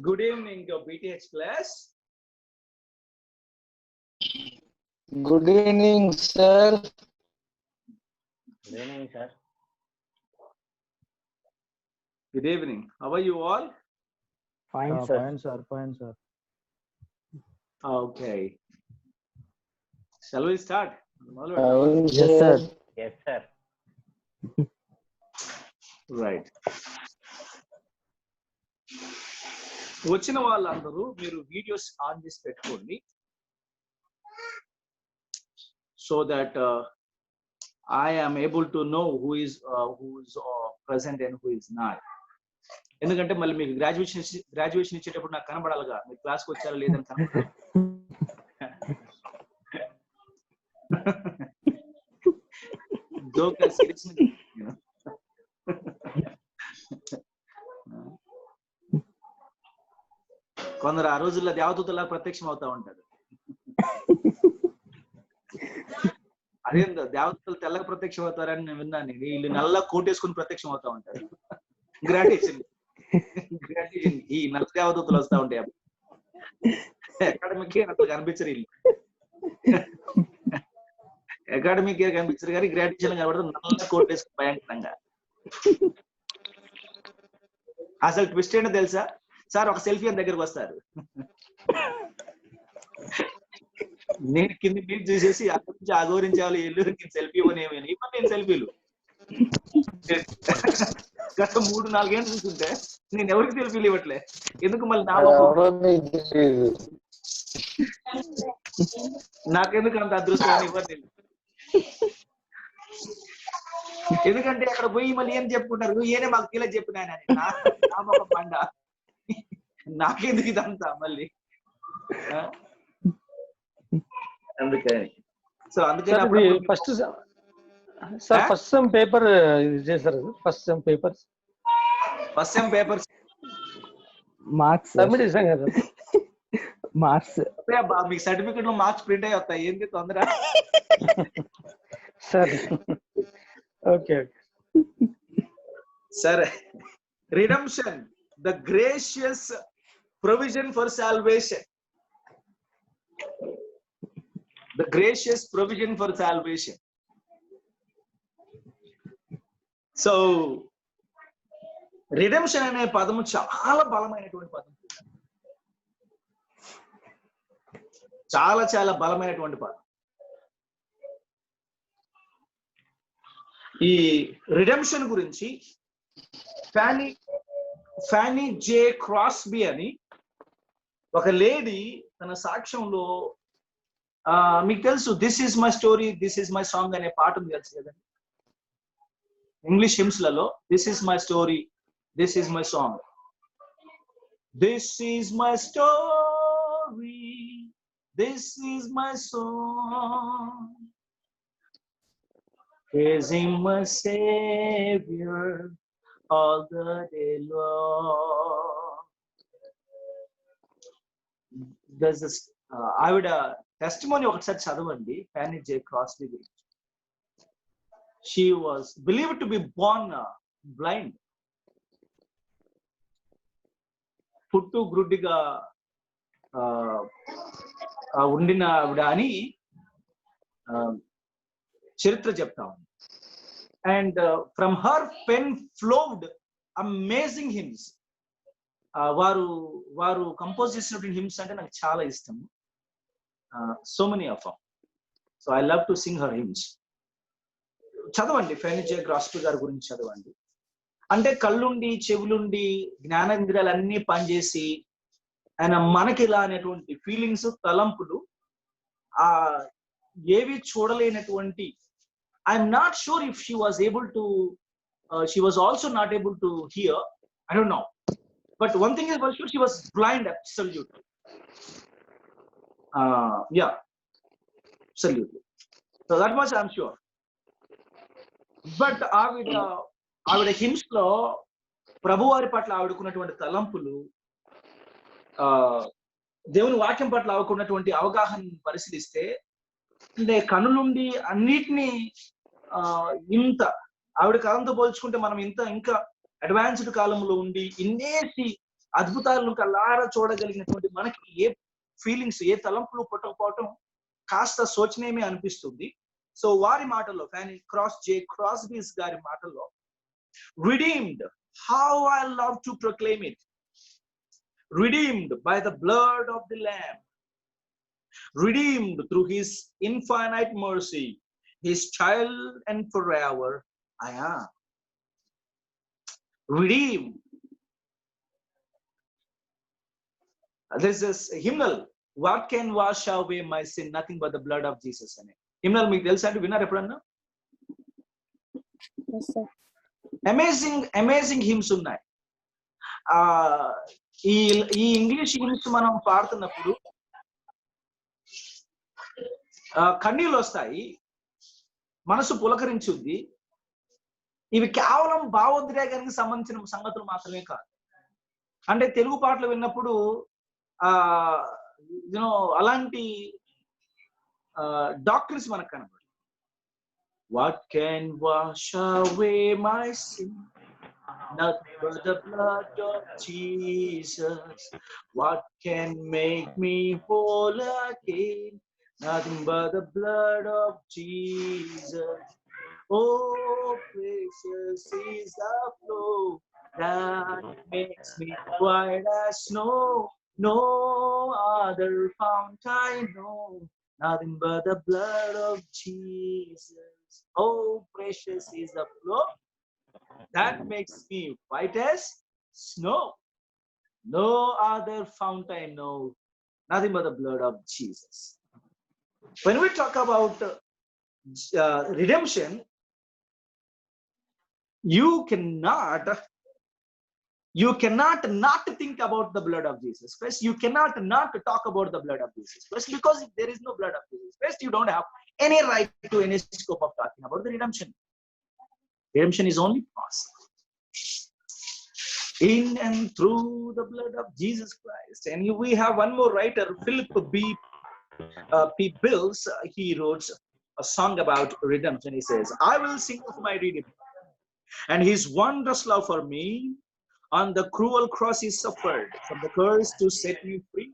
Good evening, BTH class. Good evening, sir. Good evening, sir. Good evening. How are you all? Fine, sir. Fine, sir. Fine, sir. Okay. Shall we start? Fine, Yes, sir. Yes, sir. Right. వచ్చిన వాళ్ళందరూ మీరు videos on చేసి పెట్టుకోండి, so that I am able to know who is present and who is not. ఎందుకంటే మళ్ళీ మీకు graduation ఇచ్చేటప్పుడు నాకు కనబడాలిగా, మీరు క్లాస్కి వచ్చారా లేదని కనబడాలి. Joke serious. కొందరు ఆ రోజుల్లో దేవదూతలా ప్రత్యక్షం అవుతా ఉంటారు. అదేందో దేవతలు తెల్లగా ప్రత్యక్షం అవుతారని నేను విన్నాను. వీళ్ళు నల్ల కోటేసుకుని ప్రత్యక్షం అవుతా ఉంటారు. గ్రాడ్యుయేషన్ ఈ నల్ల దేవదూతలు వస్తా ఉంటాయి. అకాడమిక్ అట్లా కనిపించరు వీళ్ళు. అకాడమిక్ కనిపించరు కానీ గ్రాడ్యుయేషన్ కనబడతారు నల్ల కోటేసుకుని భయంకరంగా. అసలు ట్విస్ట్ ఏంటో తెలుసా సార్? ఒక సెల్ఫీ అని దగ్గరకు వస్తారు, నేను కింద మీట్ చూసేసి అక్కడి నుంచి ఆగోరించాలి, ఎల్లురికి సెల్ఫీ ఇవ్వని ఇవ్వని నేను సెల్ఫీలు గత 3-4 ఏళ్ళు చూస్తుంటే నేను ఎవరికి సెల్ఫీలు ఇవ్వట్లే. ఎందుకు మళ్ళీ నాకెందుకు అంత అదృష్టాన్ని ఇవ్వని. ఎందుకంటే అక్కడ పోయి మళ్ళీ ఏం చెప్పుకుంటారు, ఏనే మాకు తీలా చెప్పినాయన నా పండ, నాకెందుకు ఇదంతా మళ్ళీ. అందుకని సో అందుకని first sir first sem paper చేశారు. First sem papers marks submit చేశాం కదా. మార్క్స్ మీకు సర్టిఫికెట్ లో మార్క్స్ ప్రింట్ అయ్యి వస్తాయి. ఏంటి తొందర సరే ఓకే సరే. Redemption, the gracious provision for salvation. The gracious provision for salvation. So redemption అనే పదము చాలా బలమైనటువంటి పదం, చాలా చాలా బలమైనటువంటి పదం. ఈ రిడెంప్షన్ గురించి ఫానీ జే క్రాస్బీ అని ఒక లేడీ తన సాక్ష్యంలో, మీకు తెలుసు this is my story this is my song అనే పాట ఉంది తెలుసు కదండి ఇంగ్లీష్ హిమ్స్లలో. This is my story this is my song, this is my story this is my song, praising my Savior all the day long. There's this ఆవిడ testimony ఒకసారి చదవండి, Fanny జే క్రాస్బీ గురించి. She was believed to be born blind, పుట్టు గ్రుడ్డిగా ఉండిన ఆవిడ అని చరిత్ర చెప్తా ఉంది. And from her pen flowed amazing hymns. వారు కంపోజ్ చేసినటువంటి హిమ్స్ అంటే నాకు చాలా ఇష్టం. So many of them. So I love to sing her hymns. చదవండి ఫానీ జే క్రాస్బీ గారి గురించి చదవండి. అంటే కళ్ళుండి చెవులుండి జ్ఞానేంద్రియాలు అన్నీ పనిచేసి ఆయన మనకి ఇలా అనేటువంటి ఫీలింగ్స్ తలంపులు ఏవి చూడలేనటువంటి, I'm not sure if she was able to she was also not able to hear, I don't know, but one thing is for sure, she was blind absolutely. Yeah, absolutely. So that much I'm sure. But ఆవిడ hymns లో ప్రభువారి పట్ల ఆవిడకున్నటువంటి తలంపులు, దేవుని వాక్యం పట్ల ఆవిడకున్నటువంటి అవగాహన పరిశీలిస్తే, అంటే కనులుండి అన్నిటినీ ఇంత ఆవిడ కాలంతో పోల్చుకుంటే మనం ఇంకా అడ్వాన్స్డ్ కాలంలో ఉండి ఇన్నేసి అద్భుతాలను కళ్ళారా చూడగలిగినటువంటి మనకి ఏ ఫీలింగ్స్, ఏ తలంపులు పుట్టకపోవటం కాస్త శోచనీయమే అనిపిస్తుంది. సో వారి మాటల్లో, ఫ్యానీ జే క్రాస్బీస్ గారి మాటల్లో, redeemed, how I love to proclaim it, redeemed by the blood of the Lamb, redeemed through his infinite mercy, his child and forever I am. Redeemed. This is a hymnal. What can wash away my sin? Nothing but the blood of Jesus. అనే hymnal మీకు తెలుసా అంటే విన్నారు ఎప్పుడన్నా? Amazing hymns ఉన్నాయి. ఈ English hymns మనం పాడుతున్నప్పుడు కన్నీళ్ళు వస్తాయి, మనసు పులకరించుద్ది. ఇవి కేవలం భావోద్రేకానికి సంబంధించిన సంగతులు మాత్రమే కాదు. అంటే తెలుగు పాటలు విన్నప్పుడు అలాంటి డాక్టర్స్ మనకు కనబడు. What can wash away my sin? Nothing but the blood of Jesus. What can make me whole again? Nothing but the blood of Jesus. Oh, precious is the flow that makes me white as snow. No other fount I know. Nothing but the blood of Jesus. Oh, precious is the flow that makes me white as snow. No other fount I know. Nothing but the blood of Jesus. When we talk about redemption, you cannot not think about the blood of Jesus Christ. You cannot not talk about the blood of Jesus Christ, because if there is no blood of Jesus Christ, you don't have any right to any scope of talking about the redemption. Redemption is only possible in and through the blood of Jesus Christ. And we have one more writer, Philip P. Bills. He wrote a song about redemption. He says, I will sing of my Redeemer and his wondrous love for me. On the cruel cross he suffered from the curse to set me free.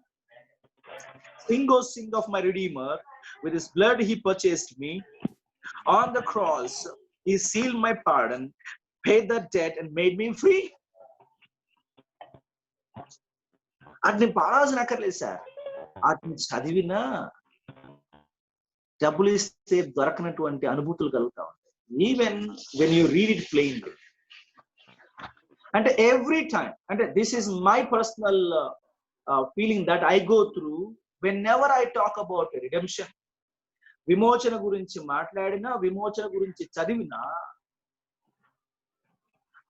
Sing, oh sing of my Redeemer, with his blood he purchased me. On the cross he sealed my pardon, paid the debt and made me free. అట్ని పాడాల్సిన అక్కర్లేదు sir. అట్ని చదివినా డబ్బులు ఇస్తే దొరకనటువంటి అనుభూతులు కలుగుతా ఉంటాయి. Even when you read it plainly. అంటే every time, అంటే this is my personal feeling that I go through when ever I talk about redemption. విమోచన గురించి మాట్లాడినా, విమోచన గురించి చదివినా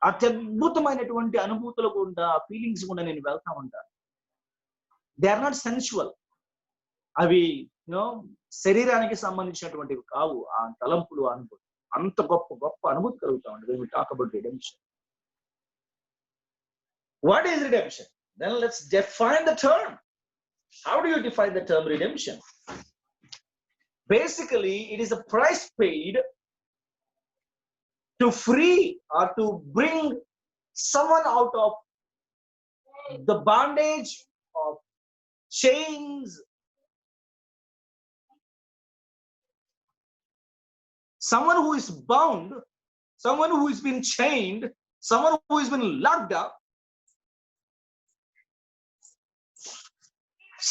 అత్యద్భుతమైనటువంటి అనుభూతులు గుండా, ఫీలింగ్స్ గుండా నేను వెళ్తా ఉంటాను. They are not sensual. అవి శరీరానికి సంబంధించినటువంటివి కావు. ఆ తలంపులు, అనుభూతి అంత గొప్ప గొప్ప అనుభూతి కలుగుతా ఉంటుంది when we talk about redemption. What is redemption? Then let's define the term. How do you define the term redemption? Basically, it is a price paid to free or to bring someone out of the bondage of chains, someone who is bound, someone who has been chained, someone who has been locked up,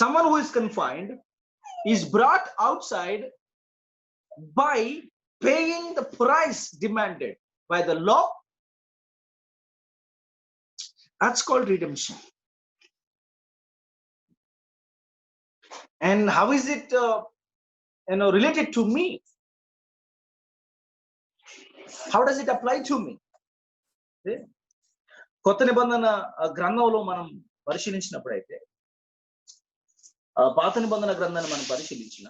someone who is confined is brought outside by paying the price demanded by the law. That's called redemption. And how is it related to me? How does it apply to me? కొత్త నిబంధన గ్రంథంలో మనం పరిశీలించినప్పుడైతే, పాత నిబంధన గ్రంథాన్ని మనం పరిశీలించిన,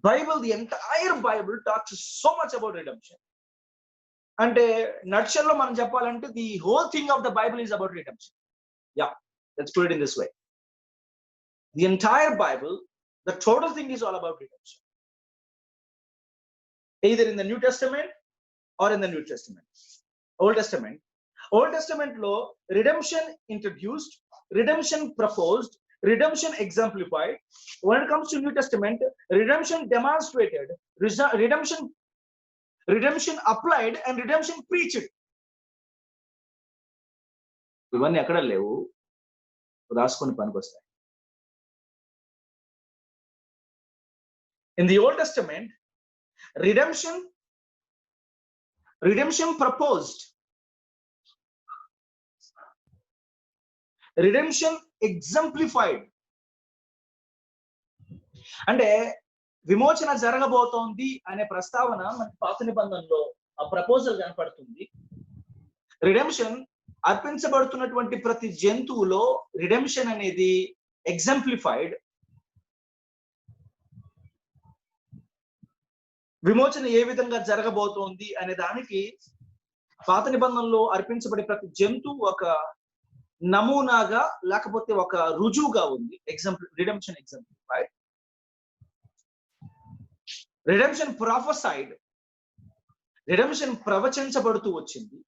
Bible, the entire Bible talks so much about redemption. అంటే నట్షెల్లో మనం చెప్పాలంటే the whole thing of the Bible is about redemption. Yeah, let's put it in this way. The entire Bible, the total thing is all about redemption. Either in the New Testament or in the New Testament, Old Testament, Old Testament లో redemption introduced, redemption proposed, redemption exemplified. When it comes to New Testament, redemption demonstrated, redemption applied, and redemption preached. ఇవన్నీ ఎక్కడ లేవు, రాసుకొని పనికొస్తాయి. In the Old Testament, redemption proposed, redemption exemplified. అంటే విమోచన జరగబోతోంది అనే ప్రస్తావన మనకి పాత నిబంధనలో ఆ ప్రపోజల్ కనపడుతుంది. రిడెంప్షన్ అర్పించబడుతున్నటువంటి ప్రతి జంతువులో రిడెంప్షన్ అనేది ఎగ్జంప్లిఫైడ్. విమోచన ఏ విధంగా జరగబోతోంది అనే దానికి పాత నిబంధనలో అర్పించబడే ప్రతి జంతువు ఒక నమూనాగా లేకపోతే ఒక రుజువుగా ఉంది. రిడెంప్షన్ ఎగ్జంప్లిఫైడ్. రిడెంప్షన్ ప్రాఫెసైడ్, రిడెంప్షన్ ప్రవచించబడుతూ వచ్చింది.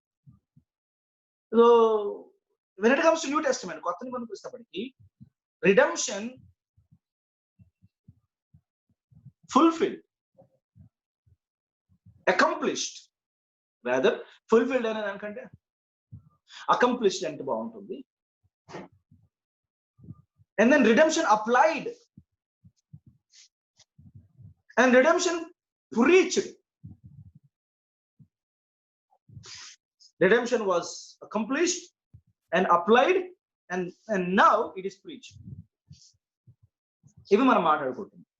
So when it comes to New Testament, కొత్త నిబంధనకు వచ్చేటప్పటికి redemption fulfilled, accomplished, rather fulfilled అనే దానికంటే అకంప్లిష్డ్ అంటే బాగుంటుంది. And then redemption applied and redemption preached. Redemption was accomplished and applied and now it is preached. ఇవి మనం మాట్లాడుకుంటున్నాం.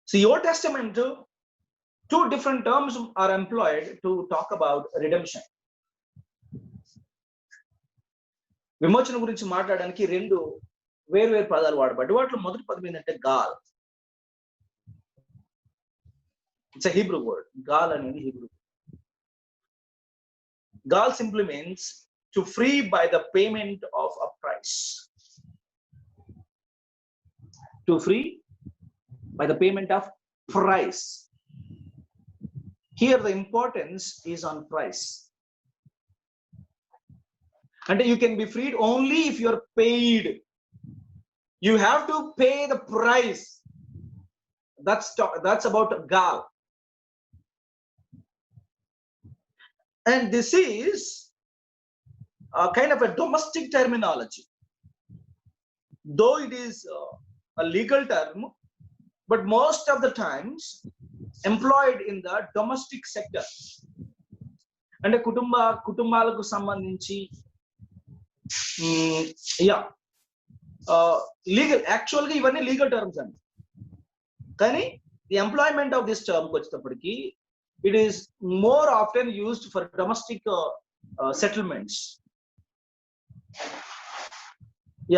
So Old Testament, two different terms are employed to talk about redemption. విమోచన గురించి మాట్లాడడానికి రెండు వేరు పదాలు వాడబడ్డాయి. వాటిలో మొదటి పదం ఏంటంటే gaal. It's a Hebrew word. Gaal అనేది Hebrew. Gaal simply means to free by the payment of a price. To free by the payment of price. Here the importance is on price. And you can be freed only if you are paid. You have to pay the price. That's about gal. And this is a kind of a domestic terminology. Though it is a legal term, but most of the times employed in the domestic sector. అంటే కుటుంబాలకు సంబంధించి legal, యాక్చువల్గా ఇవన్నీ legal terms అండి. కానీ the employment of this term వచ్చేటప్పటికి it is more often used for domestic settlements.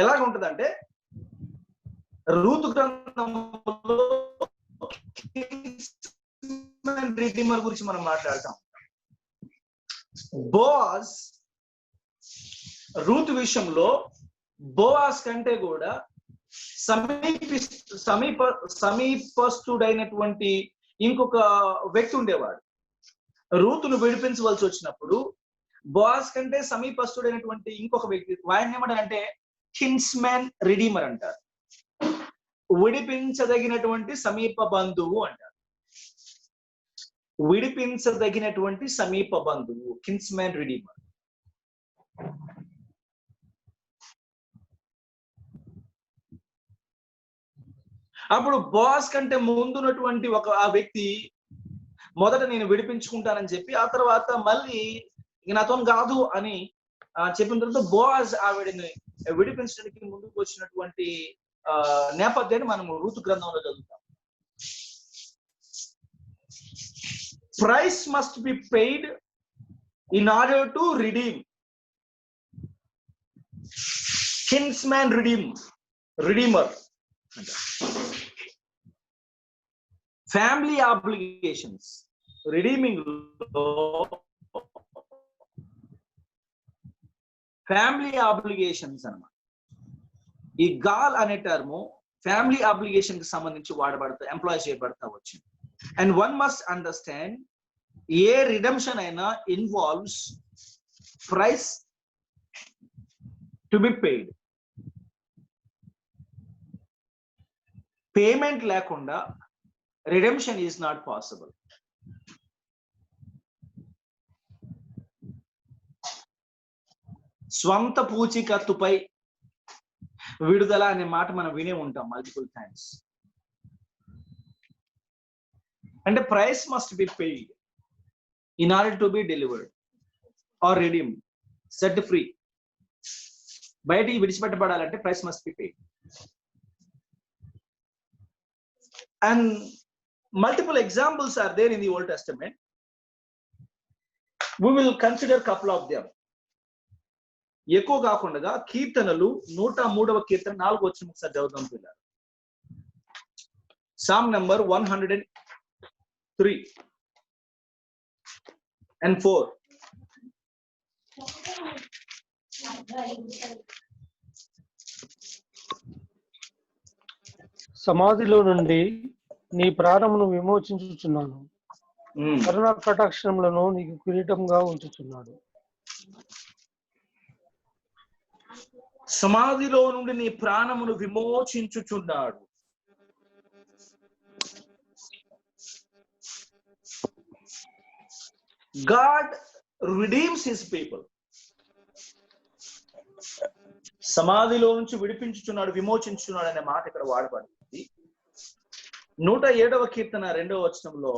ఎలాగుంటుందంటే రూతు గ్రంథంలో రిడీమర్ గురించి మనం మాట్లాడతాం. బోవాజ్ రూత్ విషయంలో బోవాజ్ కంటే కూడా సమీపస్తుడైనటువంటి ఇంకొక వ్యక్తి ఉండేవాడు. రూతును విడిపించవలసి వచ్చినప్పుడు బోవాజ్ కంటే సమీపస్తుడైనటువంటి ఇంకొక వ్యక్తి, ఆయన ఏమంటారంటే కిన్స్మెన్ రిడీమర్ అంటారు. విడిపించదగినటువంటి సమీప బంధువు అంటారు. విడిపించదగినటువంటి సమీప బంధువు, కిన్స్మెన్ రిడీమర్. అప్పుడు బాస్ కంటే ముందున్నటువంటి ఆ వ్యక్తి మొదట నేను విడిపించుకుంటానని చెప్పి ఆ తర్వాత మళ్ళీ నాతో కాదు అని చెప్పిన తర్వాత బోవాజ్ ఆవిడని విడిపించడానికి ముందుకు వచ్చినటువంటి నేపథ్యాన్ని మనము రూతు గ్రంథంలో చదువుతాం. Price must be paid in order to redeem. Kinsman redeemer. Family obligations redeeming లో ఫ్యామిలీ ఆబ్లిగేషన్స్ అన్నమాట. ఈ గాల్ అనే టర్ము ఫ్యామిలీ ఆబ్లిగేషన్ కి సంబంధించి వాడబడతా, ఎంప్లాయ్ చేయబడతా వచ్చింది. అండ్ వన్ మస్ట్ అండర్స్టాండ్ ఏ రిడెంప్షన్ అయినా involves price to be paid. Payment లేకుండా రిడెంప్షన్ ఈజ్ నాట్ పాసిబుల్. స్వంత పూచికత్తుపై విడుదల అనే మాట మనం వినే ఉంటాం మల్టిపుల్ టైమ్స్. అంటే price must be paid in order to be delivered or redeemed, set free. బయటికి విడిచిపెట్టబడాలంటే price must be paid. And multiple examples are there in the Old Testament. We will consider couple of them. ఎక్కువ కాకుండా కీర్తనలు 103వ కీర్తన 4వ వచనం ఒకసారి చదువుదాం పిల్లలు. Psalm number 103 and 4. సమాధిలో నుండి నీ ప్రాణమును విమోచించుచున్నాను, కరుణ కటాక్షములను నీకు కిరీటంగా ఉంచుచున్నాడు. సమాధిలో నుండి నీ ప్రాణమును విమోచించుచున్నాడు. God redeems his people. సమాధిలో నుంచి విడిపించుచున్నాడు, విమోచించుచున్నాడు అనే మాట ఇక్కడ వాడబడింది. 107వ కీర్తన 2వ వచనంలో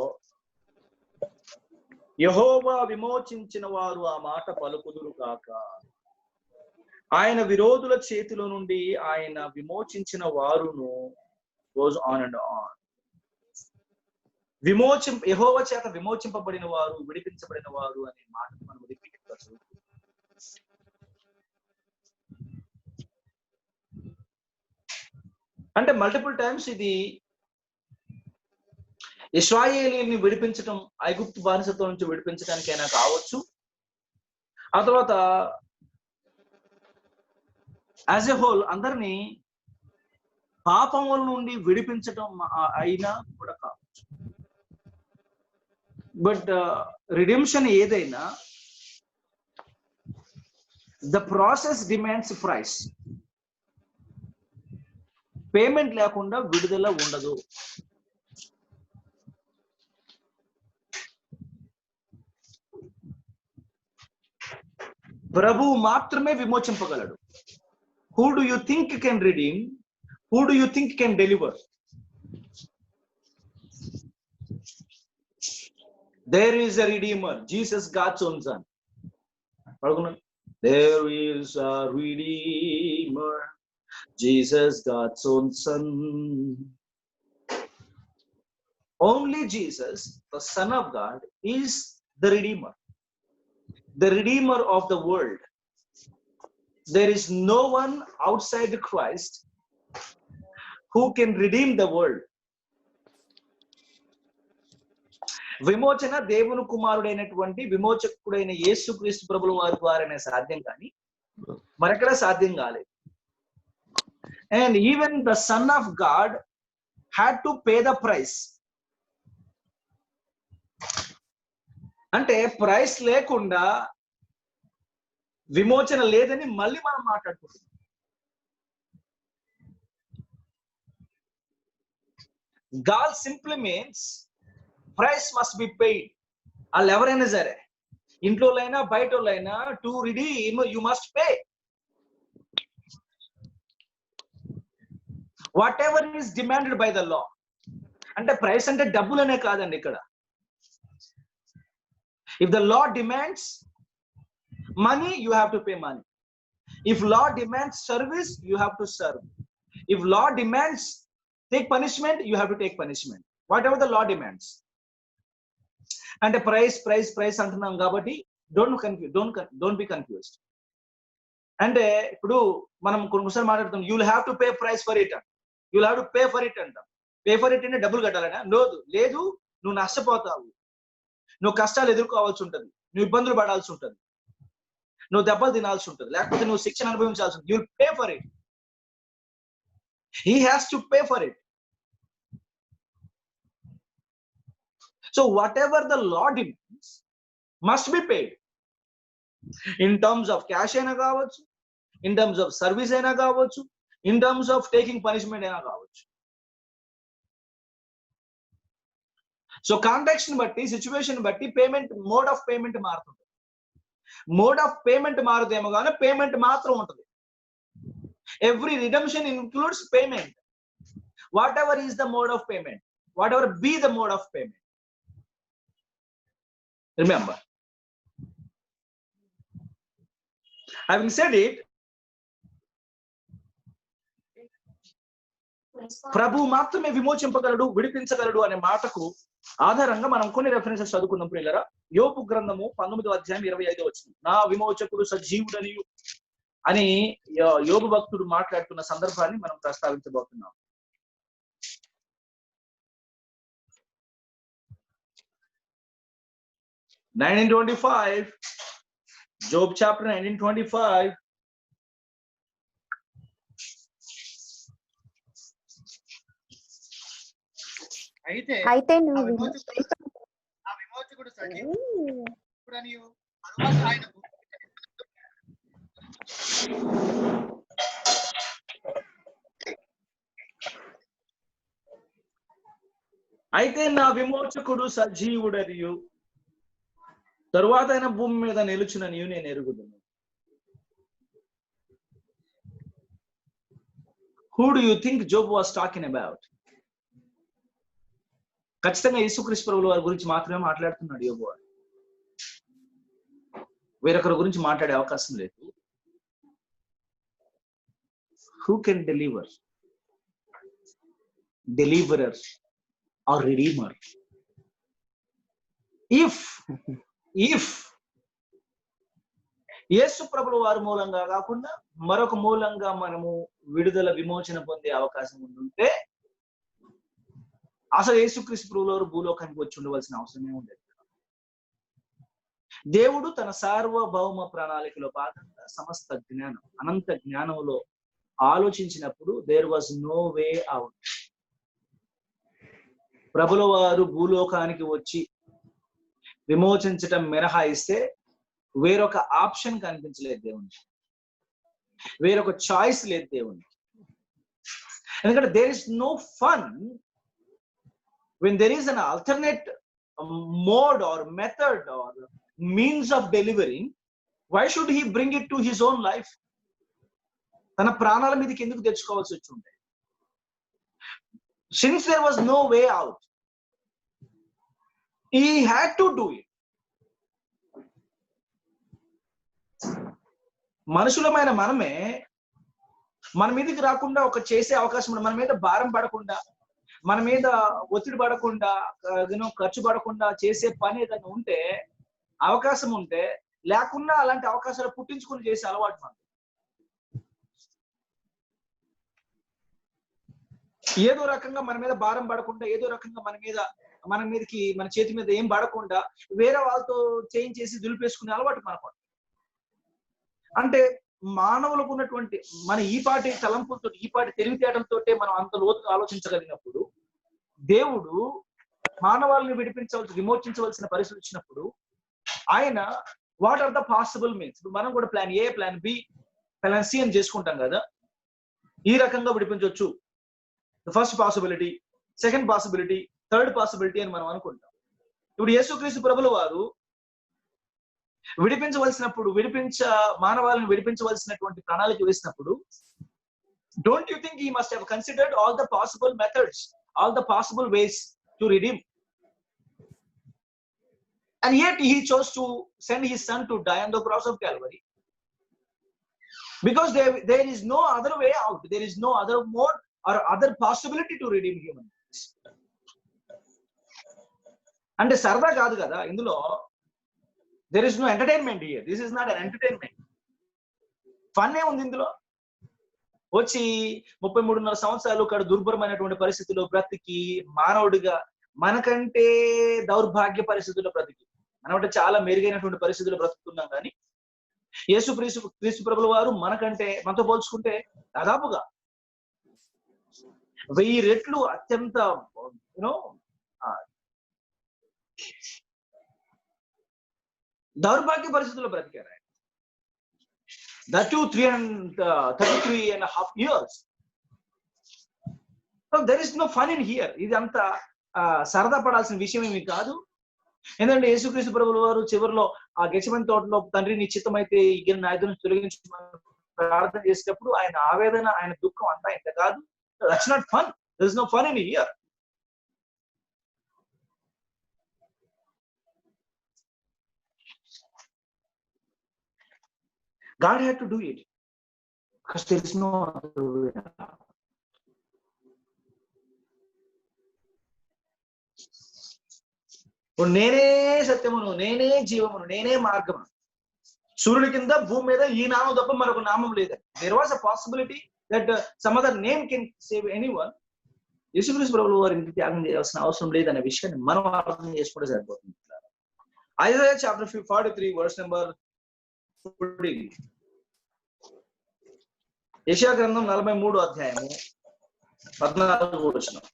యెహోవా విమోచించిన వారు ఆ మాట పలుకుదురు కాక, ఆయన విరోధుల చేతిలో నుండి ఆయన విమోచించిన వారును. goes on and on. యెహోవా చేత విమోచింపబడిన వారు, విడిపించబడిన వారు అనే మాట మనం రిపీట్ గా చదువుతాం. అంటే మల్టిపుల్ టైమ్స్ ఇది ఇశ్రాయేలీయుల్ని విడిపించటం, ఐగుప్తు బానిసత్వం నుంచి విడిపించడానికైనా కావచ్చు, ఆ తర్వాత యాజ్ ఎ హోల్ అందరినీ పాపముల నుండి విడిపించటం అయినా కూడా కావచ్చు. బట్ రిడెంప్షన్ ఏదైనా the process demands price. Payment లేకుండా విడుదల ఉండదు. ప్రభు మాత్రమే విమోచింపగలడు. Who do you think can redeem? Who do you think can deliver? There is a redeemer, Jesus, God's own son. There is a redeemer, Jesus, God's own son. Only Jesus, the Son of God, is the redeemer, the redeemer of the world. There is no one outside Christ who can redeem the world. విమోచన దేవుని కుమారుడైనటువంటి విమోచకుడైన యేసుక్రీస్తు ప్రభుల వారి ద్వారానే సాధ్యం, కానీ మరెక్కడ సాధ్యం కాలేదు. And even the son of God had to pay the price. అంటే ప్రైస్ లేకుండా విమోచన లేదని మళ్ళీ మనం మాట్లాడుకుంటున్నాం. Gaal simply means price must be paid. వాళ్ళు ఎవరైనా సరే, ఇంట్లోనైనా బయటోళ్ళైనా, to redeem you must pay. Whatever is demanded by the law. అంటే ప్రైస్ అంటే డబ్బులనే కాదండి ఇక్కడ. If the law demands money, you have to pay money. If law demands service, you have to serve. If law demands take punishment, you have to take punishment, whatever the law demands. And the price antunam kabatti don't be confused. And ఇప్పుడు మనం కొన్నిసార్లు మాట్లాడుతాం, you will have to pay price for it, you will have to pay for it అంటాం. Pay for it అంటే డబ్బులు కట్టాలనా? లేదు, నువ్వు నష్టపోతావు, నువ్వు కష్టాలు ఎదుర్కోవాల్సి ఉంటుంది, నువ్వు ఇబ్బందులు పడాల్సి ఉంటుంది, నువ్వు దెబ్బలు తినాల్సి ఉంటుంది, లేకపోతే నువ్వు శిక్షణ అనుభవించాల్సి ఉంటుంది. You'll pay for it. He has to pay for it. So whatever the law demands must be paid. In terms of cash అయినా కావచ్చు, in terms of service అయినా కావచ్చు, in terms of taking punishment అయినా కావచ్చు. So contact ని బట్టి, situation బట్టి payment, mode of payment మారుతుంది. మోడ్ ఆఫ్ పేమెంట్ మారుతేమో కానీ పేమెంట్ మాత్రం ఉంటుంది. Every redemption includes payment. Whatever is the mode of payment, whatever be the mode of payment, remember. Having said it, ప్రభు మాత్రమే విమోచింపగలడు, విడిపించగలడు అనే మాటకు ఆధారంగా మనం కొన్ని రెఫరెన్సెస్ చదువుకున్నాం ప్రియులారా. యోబు గ్రంథము 19వ అధ్యాయం 25వ వచనం, నా విమోచకుడు సజీవుడనియు అని యోబు భక్తుడు మాట్లాడుతున్న సందర్భాన్ని మనం ప్రస్తావించబోతున్నాం. Job chapter 19:25. అయితే నువ్వు విమోచకుడు సజీవుడనియు తరువాత ఆయనకు అయితే నా విమోచకుడు సజీవుడనియు తరువాత ఆయన భూమి మీద నిలుచుననియు నేను ఎరుగుదును. Who do you think Job was talking about? ఖచ్చితంగా యేసుక్రీస్తు ప్రభువు వారి గురించి మాత్రమే మాట్లాడుతున్నాడు యోబు. వేరొకరి గురించి మాట్లాడే అవకాశం లేదు. Who can deliver? Deliverer or redeemer? If యేసు ప్రభువు వారి మూలంగా కాకుండా మరొక మూలంగా మనము విడుదల, విమోచన పొందే అవకాశం ఉంటే అసలు యేసుక్రీస్తు ప్రభువు వారు భూలోకానికి వచ్చి ఉండవలసిన అవసరమే ఉండేది. దేవుడు తన సార్వభౌమ ప్రణాళికలో భాగంగా సమస్త జ్ఞానం, అనంత జ్ఞానంలో ఆలోచించినప్పుడు there was no way out. ప్రభుల వారు భూలోకానికి వచ్చి విమోచించటం మినహాయిస్తే వేరొక ఆప్షన్ కనిపించలేదు దేవునికి, వేరొక చాయిస్ లేదు దేవునికి. ఎందుకంటే there is no fun when there is an alternate mode or method or means of delivering. Why should he bring it to his own life? తన ప్రాణాల మీదకి ఎందుకు తెచ్చుకోవాల్సి వచ్చి ఉండే? Since there was no way out, he had to do it. మనుషులమైన మనమే మన మీదకి రాకుండా ఒక చేసే అవకాశం, మన మీద భారం పడకుండా, మన మీద ఒత్తిడి పడకుండా, ఖర్చు పడకుండా చేసే పని ఏదైనా ఉంటే, అవకాశం ఉంటే, లేకుండా అలాంటి అవకాశాలు పుట్టించుకుని చేసే అలవాటు మనకు. ఏదో రకంగా మన మీద భారం పడకుండా, ఏదో రకంగా మన మీదకి మన చేతి మీద ఏం పడకుండా వేరే వాళ్ళతో చేయించేసి దులిపేసుకునే అలవాటు మనకు. అంటే మానవులకు ఉన్నటువంటి మన ఈపాటి తలంపులతో, ఈపాటి తెలివితేటలతో మనం అంత లోతుగా ఆలోచించగలిగినప్పుడు, దేవుడు మానవాళ్ళని విమోచించవలసిన పరిస్థితి వచ్చినప్పుడు ఆయన what are the possible means, ఇప్పుడు మనం కూడా plan A, plan B, plan C అని చేసుకుంటాం కదా. ఈ రకంగా విడిపించవచ్చు, first possibility, second possibility, third possibility అని మనం అనుకుంటాం. ఇప్పుడు యేసుక్రీస్తు ప్రభుల వారు మానవాళ్ళని విడిపించవలసినటువంటి ప్రణాళిక వేసినప్పుడు, don't you think he must have considered all the possible methods, all the possible ways to redeem? And yet he chose to send his son to die on the cross of Calvary, because there is no other way out, there is no other mode or other possibility to redeem human beings. అంటే సరదా కాదు కదా ఇందులో. there is no entertainment here. This is not an entertainment. Fun ఏ ఉంది ఇందులో? వచ్చి 33.5 సంవత్సరాలు ఇక్కడ దుర్భరమైనటువంటి పరిస్థితుల్లో బ్రతికి, మానవుడిగా మనకంటే దౌర్భాగ్య పరిస్థితుల్లో బ్రతికి, మనమంటే చాలా మెరుగైనటువంటి పరిస్థితుల్లో బ్రతుకుతున్నాం. కానీ యేసుక్రీస్తు ప్రభుల వారు మనతో పోల్చుకుంటే దాదాపుగా 1000 రెట్లు అత్యంత దౌర్భాగ్య పరిస్థితుల్లో బ్రతికారు ఆయన. That too 333.5 years. So there is no fun in here. ఇది అంత సరదా పడాల్సిన విషయం ఏమి కాదు. ఎందుకంటే యేసుక్రీస్తు ప్రభువుల వారు చివరిలో ఆ గెత్సేమనే తోటలో తండ్రి నీ చిత్తమైతే ఈ గిన్నె నాయకుని తొలగించమని ప్రార్థన చేసేటప్పుడు ఆయన ఆవేదన, ఆయన దుఃఖం అంతా ఇంత కాదు. That's not fun. There is no fun in here. God had to do it because there is no other way. నేనే సత్యమును, నేనే జీవమును, నేనే మార్గమును. సూర్యుడి కింద భూమి మీద ఈ నామం తప్ప మరొక నామం లేదు. There was a possibility that some other name can save anyone. Yesukristu ప్రభువు వారి ఇంటి త్యాగం చేయాల్సిన అవసరం లేదనే విషయాన్ని మనం అర్థం చేసుకుంటే సరిపోతుంది. Isaiah chapter 43 verse number 14. Yeshaya గ్రంథం 43 అధ్యాయము 14వ వచనం.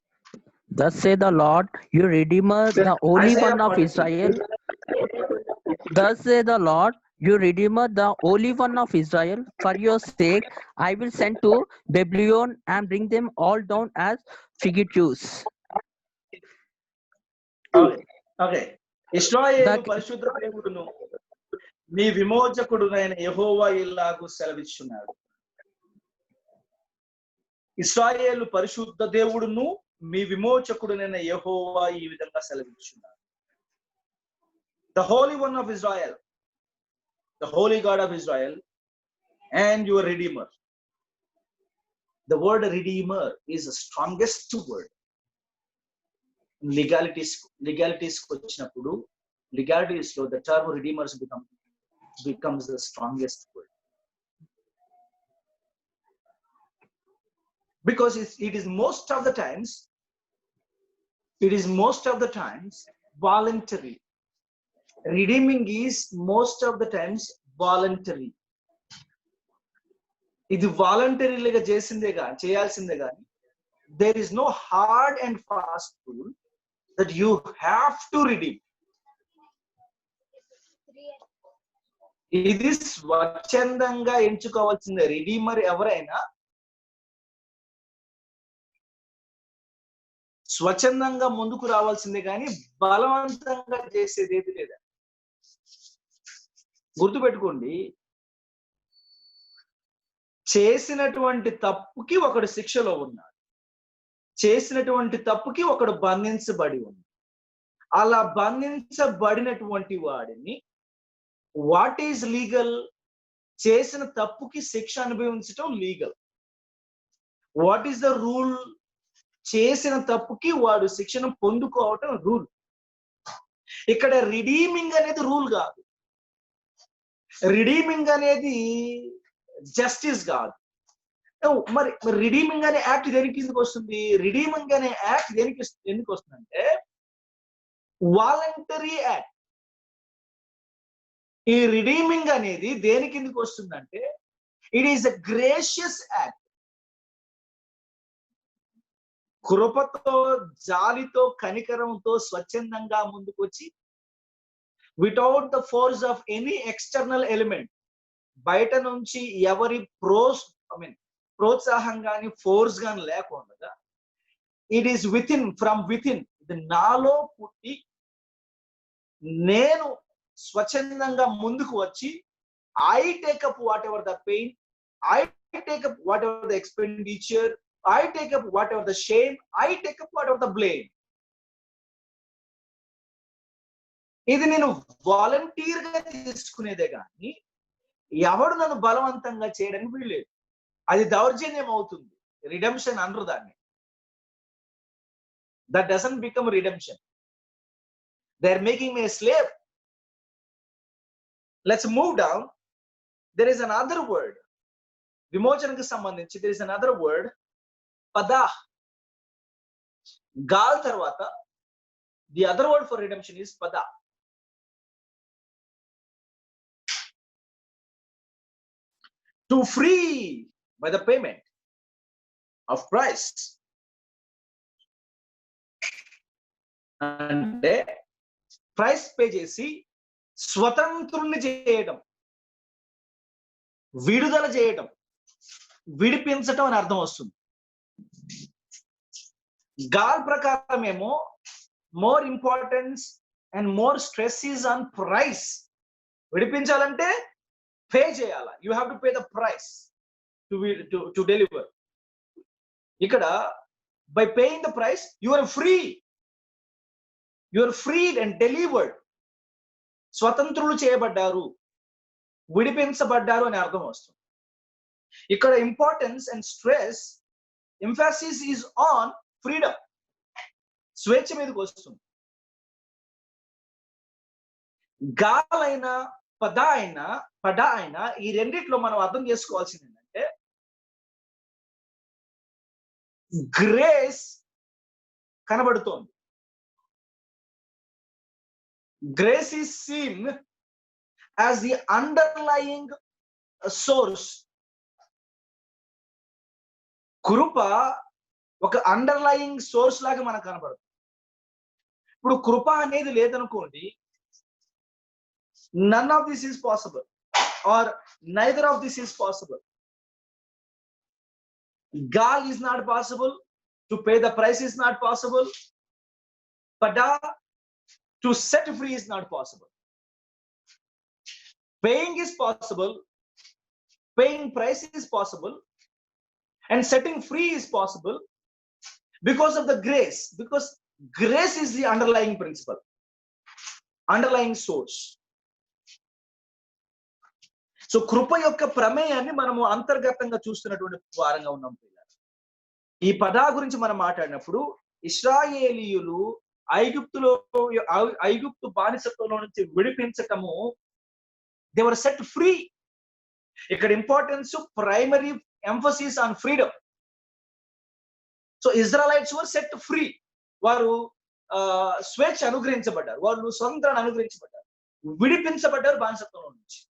Thus say the Lord, your Redeemer, the Holy Isaiah One of 43. Israel. Thus say the Lord, your Redeemer, the Holy One of Israel. For your sake, I will send to Babylon and bring them all down as fugitives. Okay. ఇశ్రాయేలు పరిశుద్ధ దేవుడును మీ విమోచకుడునైన యెహోవా ఇలాగు సెలవిస్తున్నాడు. ఇశ్రాయేలు పరిశుద్ధ దేవుడును మీ విమోచకుడునైన యెహోవా ఈ విధంగా సెలవిస్తున్నాడు. The Holy One of Israel, the Holy God of Israel, and your Redeemer. The word Redeemer is the strongest word. Legalities వచ్చినప్పుడు legalities లో the term redeemers becomes the strongest word. Because it is most of the times voluntary. Redeeming is most of the times voluntary. ఇది వాలంటరీగా చేయాల్సిందే కానీ there is no hard and fast rule that you have to redeem. ఇది స్వచ్ఛందంగా ఎంచుకోవాల్సిందే. Redeemer ఎవరైనా స్వచ్ఛందంగా ముందుకు రావాల్సిందే కానీ బలవంతంగా చేసేది ఏది లేదా. గుర్తుపెట్టుకోండి, చేసినటువంటి తప్పుకి ఒకడు శిక్షలో ఉన్నాడు, చేసినటువంటి తప్పుకి ఒకడు బంధించబడి ఉన్నాడు. అలా బంధించబడినటువంటి వాడిని వాట్ ఈజ్ లీగల్? చేసిన తప్పుకి శిక్ష అనుభవించటం legal. What is the rule? చేసిన తప్పుకి వాడు శిక్షను పొందుకోవటం రూల్. ఇక్కడ రిడీమింగ్ అనేది రూల్ కాదు. రిడీమింగ్ అనేది జస్టిస్ కాదు. మరి రిడీమింగ్ అనే యాక్ట్ దేనికి కిందకి వస్తుంది? రిడీమింగ్ అనే యాక్ట్ దేనికి ఎందుకు వస్తుందంటే వాలంటరీ యాక్ట్. ఈ రిడీమింగ్ అనేది దేని కిందకి వస్తుందంటే it is a gracious act. కృపతో, జాలితో, కనికరంతో స్వచ్ఛందంగా ముందుకు వచ్చి without the force of any external element, బయట నుంచి ఎవరి ప్రోత్సాహం కానీ ఫోర్స్ కానీ లేకుండా ఇట్ ఈస్ ఫ్రమ్ వితిన్, ఇది నాలో పుట్టి నేను స్వచ్ఛందంగా ముందుకు వచ్చి I take up what ever the pain, I take up what ever the expenditure, I take up whatever the shame, I take up whatever the blame. ఇది నేను వాలంటీర్ గా తీసుకునేదే కానీ ఎవడు నన్ను బలవంతంగా చేయడానికి వీల్లేదు. అది దౌర్జన్యం అవుతుంది. రిడెంప్షన్ అనరు దాన్ని. That doesn't become redemption. They are making me a slave. Let's move down. There is another word. విమోచనకు సంబంధించి there is another word. Padah. Gaal తర్వాత the other word for redemption is padah. To free by the payment of price. అంటే price pay చేసి స్వతంత్రుల్ని చేయటం, విడుదల చేయటం, విడిపించటం అని అర్థం వస్తుంది. గాల్ ప్రకారం ఏమో more importance and more stress is on price. విడిపించాలంటే పే చేయాలా, you have to pay the price to deliver. ఇక్కడ by paying the price you are free, you are freed and delivered. స్వతంత్రులు చేయబడ్డారు, విడిపించబడ్డారు అని అర్థం వస్తుంది. ఇక్కడ importance and stress, emphasis is on freedom, స్వేచ్ఛ మీదకి వస్తుంది. గాల్ అయినా పద అయినా ఈ రెండిట్లో మనం అర్థం చేసుకోవాల్సింది ఏంటంటే గ్రేస్ కనబడుతోంది. Grace is seen as the underlying source. కృప ఒక అండర్లయింగ్ సోర్స్ లాగా మనకు కనబడుతుంది. ఇప్పుడు కృప అనేది లేదనుకోండి, none of this is possible or neither of this is possible. Gal is not possible, to pay the price is not possible, pada to set free is not possible. Paying is possible, paying price is possible, and setting free is possible because of the grace, because grace is the underlying principle, underlying source. So కృప యొక్క ప్రమేయాన్ని మనము అంతర్గతంగా చూస్తున్నటువంటి వారంగా ఉన్నాం. ఈ పదా గురించి మనం మాట్లాడినప్పుడు ఇశ్రాయేలీయులు ఐగుప్తు బానిసత్వంలో నుంచి విడిపించటము, దే వర్ సెట్ ఫ్రీ. ఇక్కడ importance, primary emphasis on freedom. So Israelites were set free, వారు స్వేచ్ఛ అనుగ్రహించబడ్డారు, వాళ్ళు స్వతంత్రాన్ని అనుగ్రహించబడ్డారు, విడిపించబడ్డారు బానిసత్వంలో నుంచి.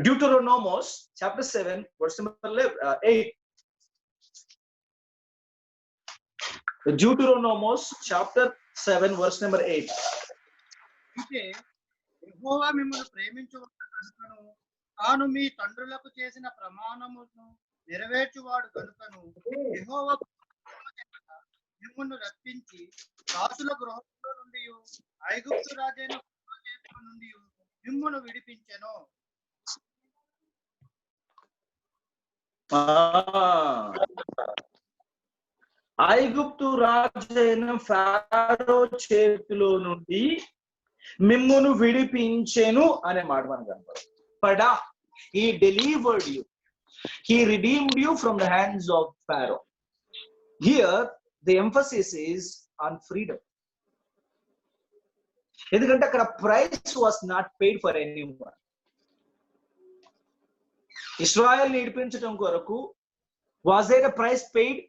Deuteronomos chapter 7 verse number 8. Deuteronomos chapter 7 verse number 8. అయితే యెహోవా మిమ్మల్ని ప్రేమించువాడు కనుకను, తాను మీ తండ్రులకు చేసిన ప్రమాణమును నెరవేర్చువాడు కనుకను, యెహోవా మిమ్మల్ని రప్పించి రాజుల గృహంలో నుండి ఐగుప్తు రాజైన ఫరో నుండి మిమ్మల్ని విడిపించెను. ఐగుప్తు రాజైన ఫారో చేతిలో నుండి మిమ్మును విడిపించెను అనే మాట మనకు కనపడుతుంది. పడా, he delivered you, he redeemed you from the hands of Pharaoh. Here the emphasis is on freedom. ఎందుకంటే అక్కడ price was not paid for anyone. Israel విడిపించడం కొరకు was there a price paid?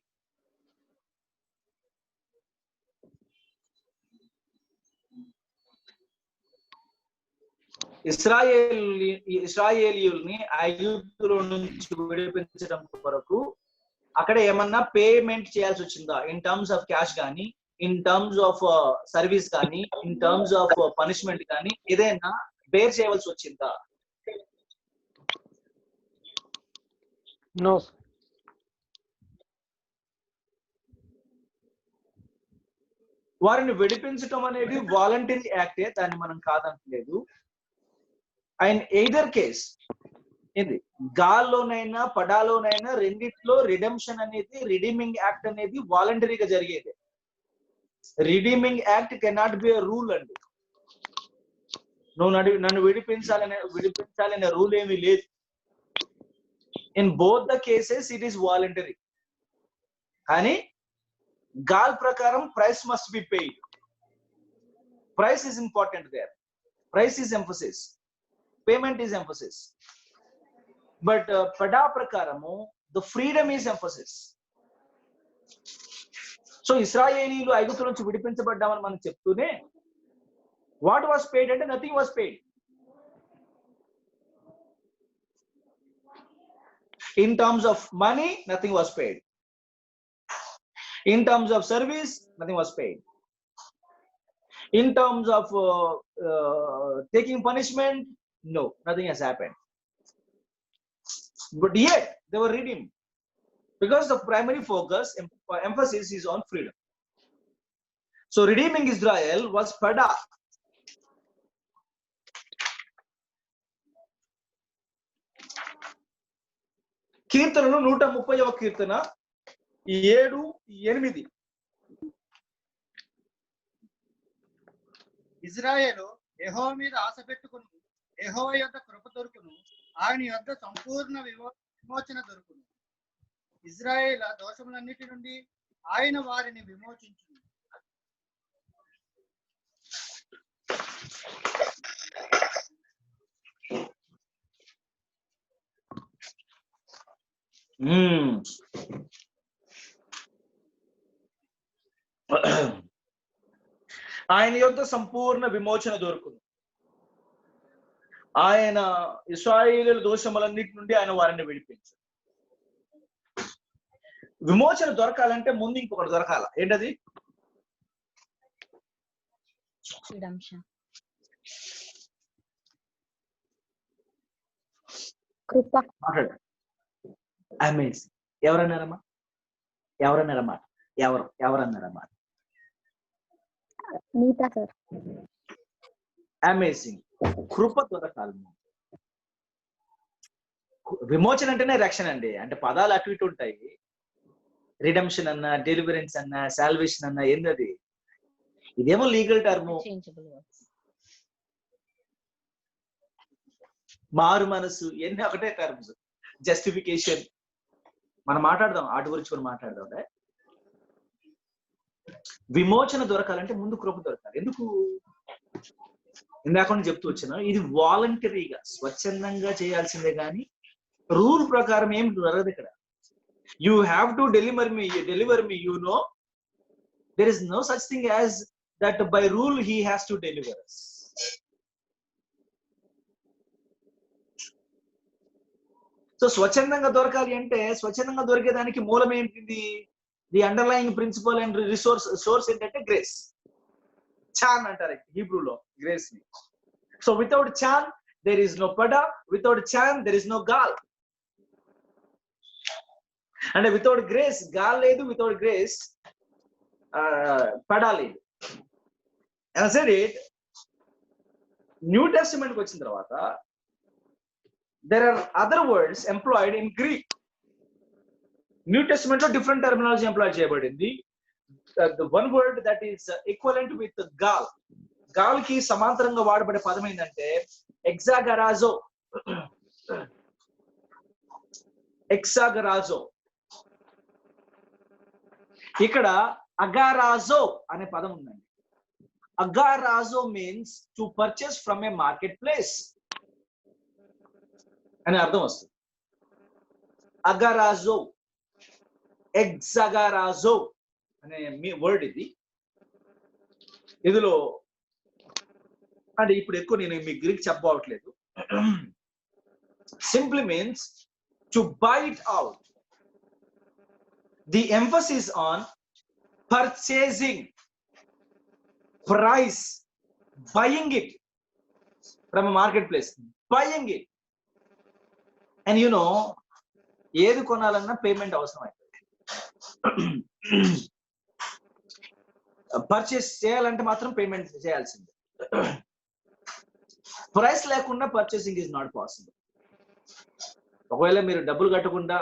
ఇశ్రాయేలీయుల్ని ఐగుప్తులో నుంచి విడిపించడం కొరకు అక్కడ ఏమన్నా పేమెంట్ చేయాల్సి వచ్చిందా? ఇన్ టర్మ్స్ ఆఫ్ క్యాష్ కానీ, ఇన్ టర్మ్స్ ఆఫ్ సర్వీస్ కానీ, ఇన్ టర్మ్స్ ఆఫ్ పనిష్మెంట్ కానీ ఏదైనా బేర్ చేయవలసి వచ్చిందా? No. వారిని విడిపించటం అనేది వాలంటరీ యాక్టే, దాన్ని మనం కాదంటలేదు. అండ్ ఎయిదర్ కేస్ ఇది గాల్లోనైనా పడాలోనైనా రెండిట్లో రిడెంప్షన్ అనేది, రిడీమింగ్ యాక్ట్ అనేది వాలంటరీగా జరిగేది. Redeeming act cannot be a rule అండి. నువ్వు నన్ను విడిపించాలనే రూల్ ఏమీ లేదు. In both the cases it is voluntary. కానీ గాల్ ప్రకారం price must be paid. Price is important there. Price is emphasis. Payment is emphasis. But pada ప్రకారము the freedom is emphasis. So ఇశ్రాయేలీయులు ఐగుప్తు నుంచి విడిపించబడ్డామని మనం చెప్తూనే what was paid అంటే nothing was paid. In terms of money, nothing was paid. In terms of service, nothing was paid. In terms of taking punishment, no, nothing has happened. But yet they were redeemed because the primary focus, emphasis is on freedom. So redeeming Israel was pada. కీర్తనలు 130వ కీర్తన 7-8. ఇజ్రాయేలు యెహోవా మీద ఆశ పెట్టుకును, యెహోవా యొద్ద కృప దొరుకును, ఆయన యొద్ద సంపూర్ణ విమోచన దొరుకును. Israel దోషములన్నిటి నుండి ఆయన వారిని విమోచించును. ఆయన యొద్ద సంపూర్ణ విమోచన దొరుకును. ఆయన ఇశ్రాయేలు దోషములన్నిటి నుండి ఆయన వారిని విడిపించు. విమోచన దొరకాలంటే ముందు ఇంకొకటి దొరకాల. ఏంటది? కృప. అమేజింగ్. ఎవరన్నారమ్మా? ఎవరన్నారమ్మా? నీతా సార్. అమేజింగ్. కృప దొరకాలి. విమోచన అంటేనే రక్షణ అండి. అంటే పదాలు అటు ఇటు ఉంటాయి. రిడెంప్షన్ అన్నా, డెలివరెన్స్ అన్నా, సాల్వేషన్ అన్నా, ఏంటది? ఇదేమో లీగల్ టర్మ్. మారు మనసు ఎన్ని ఒకటే టర్మ్స్. జస్టిఫికేషన్ మనం మాట్లాడదాం, వాటి గురించి కూడా మాట్లాడదాం. విమోచన దొరకాలంటే ముందు కృప దొరకాలి. ఎందుకు? ఇందాక చెప్తూ వచ్చిన ఇది వాలంటరీగా, స్వచ్ఛందంగా చేయాల్సిందే కానీ రూల్ ప్రకారం ఏం జరగదు ఇక్కడ. You have to deliver me, you know there is no such thing as that by rule he has to deliver us. So స్వచ్ఛందంగా దొరకాలి అంటే స్వచ్ఛందంగా దొరికేదానికి మూలం ఏంటిది? The underlying principle and source ఏంటంటే గ్రేస్. చాన్ అంటారు హీబ్రూలో గ్రేస్ ని. So without chen there is no padah, without chen there is no gaal. అంటే వితౌట్ గ్రేస్ గాల్ లేదు, వితౌట్ గ్రేస్ పడా లేదు. న్యూ టెస్టిమెంట్కి వచ్చిన తర్వాత there are other words employed in Greek. New Testament lo different terminology employed cheyabadindi. The one word that is equivalent with gal. Gal ki samantaranga vaadabade padam endante exagarazo. Exagarazo. Ikkada agarazo ane padam undandi. Agarazo means to purchase from a marketplace అని అర్థం వస్తుంది. అగరాజో, ఎగ్జగరాజో అనే word ఇది. ఇందులో అంటే ఇప్పుడు ఎక్కువ నేను మీ గ్రీక్ చెప్పవట్లేదు. Simply means to buy it out. The emphasis on purchasing, price, buying it from market place, buying it. And you know ఏది కొనాలన్నా పేమెంట్ అవసరం అవుతుంది. పర్చేస్ చేయాలంటే మాత్రం పేమెంట్ చేయాల్సిందే. ప్రైస్ లేకుండా పర్చేసింగ్ ఈజ్ నాట్ పాసిబుల్. ఒకవేళ మీరు డబ్బులు కట్టకుండా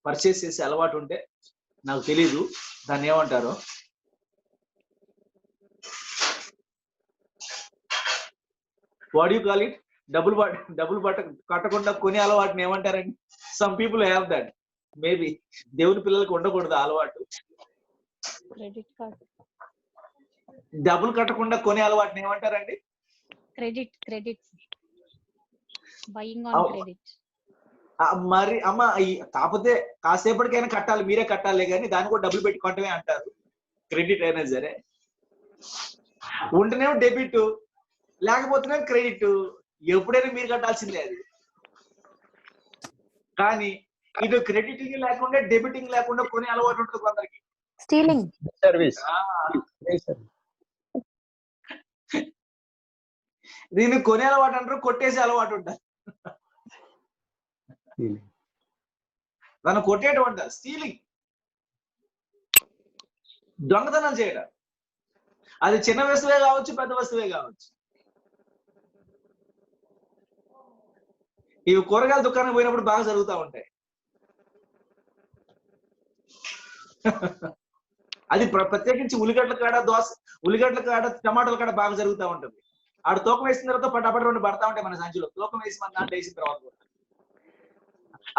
పర్చేస్ చేసే అలవాటు ఉంటే నాకు తెలీదు దాన్ని ఏమంటారో. What you call it? డబ్బులు కట్టకుండా కొనే అలవాటుని ఏమంటారండి? Some people have that. Maybe దేవుని పిల్లలకు ఉండకూడదు అలవాటు. డబ్బులు కట్టకుండా కొనే అలవాటుని ఏమంటారండి? Credit buying on credit. మరి అమ్మ కాకపోతే కాసేపటికైనా కట్టాలి, మీరే కట్టాలి కానీ దాన్ని కూడా డబ్బులు పెట్టి కొట్టమే అంటారు. క్రెడిట్ అయినా సరే ఉంటేనేమో డెబిట్, లేకపోతేనే క్రెడిట్. ఎప్పుడైనా మీరు కట్టాల్సిందే అది. కానీ ఇటు క్రెడిటింగ్ లేకుండా డెబిటింగ్ లేకుండా కొనే అలవాటు ఉంటుంది కొందరికి. Stealing service. దీన్ని కొనే అలవాటు అంటారు, కొట్టేసే అలవాటు ఉంటారు. దాన్ని కొట్టేయడం అంటారు స్టీలింగ్, దొంగతనం చేయడం. అది చిన్న వస్తువే కావచ్చు, పెద్ద వస్తువే కావచ్చు. ఇవి కూరగాయల దుకాణం పోయినప్పుడు బాగా జరుగుతూ ఉంటాయి. అది ప్రత్యేకించి ఉల్లిగడ్డల కాడ, ఉల్లిగడ్డల కాడ, టమాటాల కాడ బాగా జరుగుతూ ఉంటుంది. ఆడు తూకం వేసిన తర్వాత పటాపట 2 పడతా ఉంటాయి మన సంచిలో. తూకం వేసి మన దాంట్లో వేసిన తర్వాత కూడా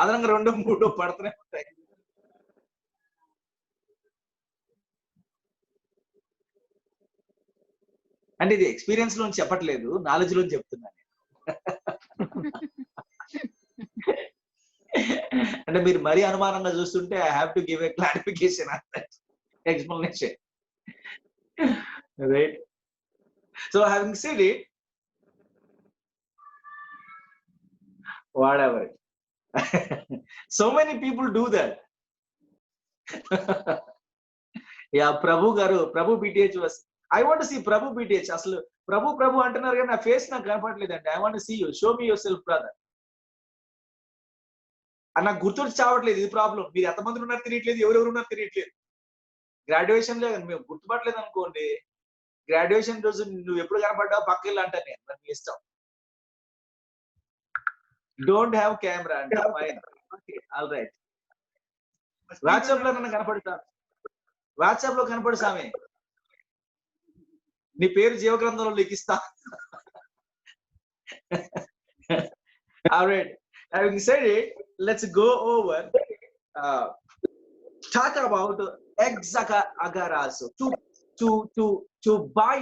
అదనంగా 2, 3 పడుతూనే ఉంటాయి. అంటే ఇది ఎక్స్పీరియన్స్ లోంచి చెప్పట్లేదు, నాలెడ్జ్ లోంచి చెప్తున్నాను. అంటే మీరు మరీ అనుమానంగా చూస్తుంటే I have to give a clarification, explanation, right? So having said it, whatever, so many people do that. Yeah, Prabhu garu, Prabhu PTH was, I want to see Prabhu PTH. అసలు ప్రభు అంటున్నారు కానీ నా ఫేస్ నాకు కనపడలేదండి. I want to see you, show me yourself brother. నాకు గుర్తుకు చావట్లేదు, ఇది problem. మీరు ఎంతమంది ఉన్నారు తెలియట్లేదు, ఎవరెవరు ఉన్నారు తెలియట్లేదు. గ్రాడ్యుయేషన్ లో మీరు గుర్తుపట్టలేదు అనుకోండి, గ్రాడ్యుయేషన్ రోజు నువ్వు ఎప్పుడు కనపడ్డావు పక్కకి అంటాను నేను, నాకు ఇష్టం. డోంట్ హ్యావ్ కెమెరా అంటే ఫైన్, ఆల్ రైట్. వాట్సాప్ లో నన్ను కనపడతాను, వాట్సాప్ లో కనపడు సామి, నీ పేరు జీవగ్రంథంలో లిఖిస్తా. All right, having said it, let's go over talk about exagaras, to buy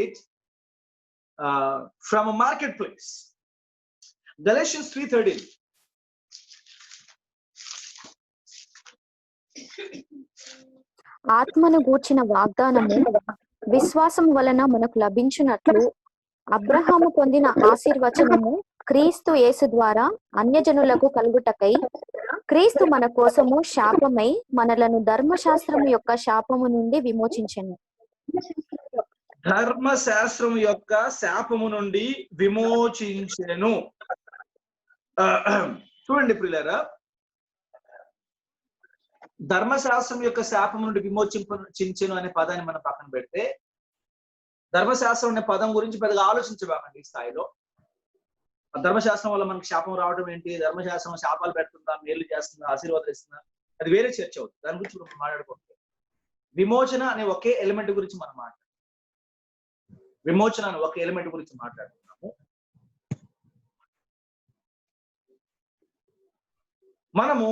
it, from a marketplace. Galatians 3:13. ఆత్మను గూర్చిన వాగ్దానము విశ్వాసం వలన మనకు లభించినట్లు అబ్రహాము పొందిన ఆశీర్వచనము క్రీస్తు యేసు ద్వారా అన్యజనులకు కలుగుటకై క్రీస్తు మన కోసము శాపమై మనలను ధర్మశాస్త్రము యొక్క శాపము నుండి విమోచించెను. ధర్మశాస్త్రం యొక్క శాపము నుండి విమోచించెను. చూడండి ప్రియులారా, ధర్మశాస్త్రం యొక్క శాపం నుండి విమోచించెను అనే పదాన్ని మనం పక్కన పెడితే, ధర్మశాస్త్రం అనే పదం గురించి పెద్దగా ఆలోచించబాకండి ఈ స్థాయిలో. ధర్మశాస్త్రం వల్ల మనకు శాపం రావడం ఏంటి, ధర్మశాస్త్రం శాపాలు పెడుతుందా, మేలు చేస్తుందా, ఆశీర్వాదాలు ఇస్తుందా, అది వేరే చర్చ అవుతుంది. దాని గురించి మనం మాట్లాడుకుంటే విమోచన అనే ఒకే ఎలిమెంట్ గురించి మనం విమోచన అనే ఒక ఎలిమెంట్ గురించి మాట్లాడుతున్నాము. మనము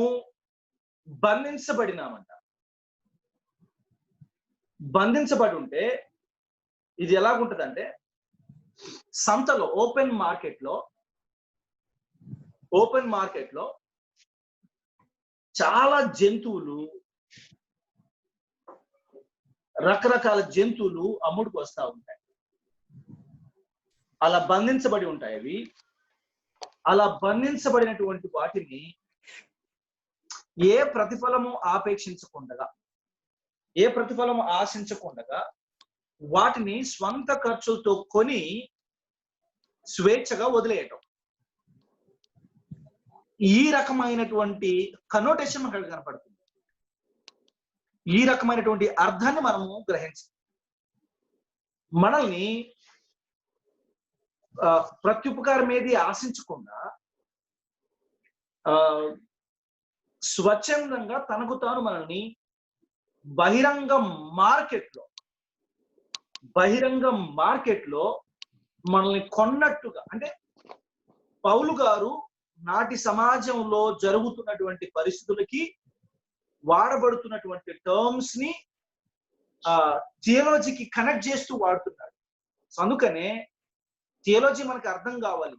బంధించబడినామంట. బంధించబడి ఉంటే ఇది ఎలాగుంటదంటే, సంతలో ఓపెన్ మార్కెట్ లో చాలా జంతువులు, రకరకాల జంతువులు అమ్ముడుకు వస్తూ ఉంటాయి. అలా బంధించబడి ఉంటాయి అవి. అలా బంధించబడినటువంటి వాటిని ఏ ప్రతిఫలము ఆశించకుండా వాటిని స్వంత ఖర్చులతో కొని స్వేచ్ఛగా వదిలేయటం. ఈ రకమైనటువంటి కనోటేషన్ మనకు కనపడుతుంది. ఈ రకమైనటువంటి అర్థాన్ని మనము గ్రహించాలి. మనల్ని ప్రత్యుపకారం ఏది ఆశించకుండా స్వచ్ఛందంగా తనకు తాను మనల్ని బహిరంగ మార్కెట్లో మనల్ని కొన్నట్టుగా, అంటే పౌలు గారు నాటి సమాజంలో జరుగుతున్నటువంటి పరిస్థితులకి వాడబడుతున్నటువంటి టర్మ్స్ ని థియాలజీకి కనెక్ట్ చేస్తూ వాడుతున్నాడు. సో అందుకనే థియాలజీ మనకు అర్థం కావాలి,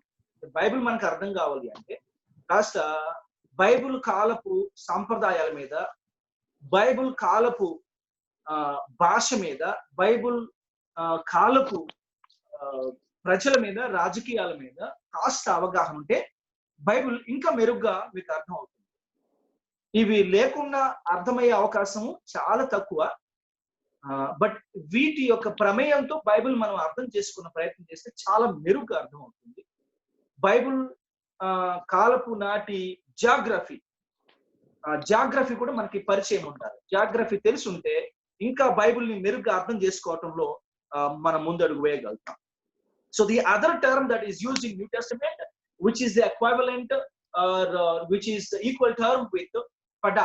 బైబిల్ మనకు అర్థం కావాలి అంటే కాస్త బైబిల్ కాలపు సాంప్రదాయాల మీద, బైబిల్ కాలపు భాష మీద, బైబిల్ కాలపు ప్రజల మీద, రాజకీయాల మీద కాస్త అవగాహన ఉంటే బైబిల్ ఇంకా మెరుగ్గా మీకు అర్థం అవుతుంది. ఇవి లేకుండా అర్థమయ్యే అవకాశం చాలా తక్కువ. బట్ వీటి యొక్క ప్రమేయంతో బైబిల్ మనం అర్థం చేసుకున్న ప్రయత్నం చేస్తే చాలా మెరుగ్గా అర్థం అవుతుంది. బైబిల్ కాలపు నాటి జాగ్రఫీ కూడా మనకి పరిచయం ఉండాలి. జాగ్రఫీ తెలిసి ఉంటే ఇంకా బైబిల్ ని మెరుగ్గా అర్థం చేసుకోవటంలో మనం ముందడుగు వేయగలుగుతాం. So the other term that is used in New Testament which is the equivalent or which is the equal term with pada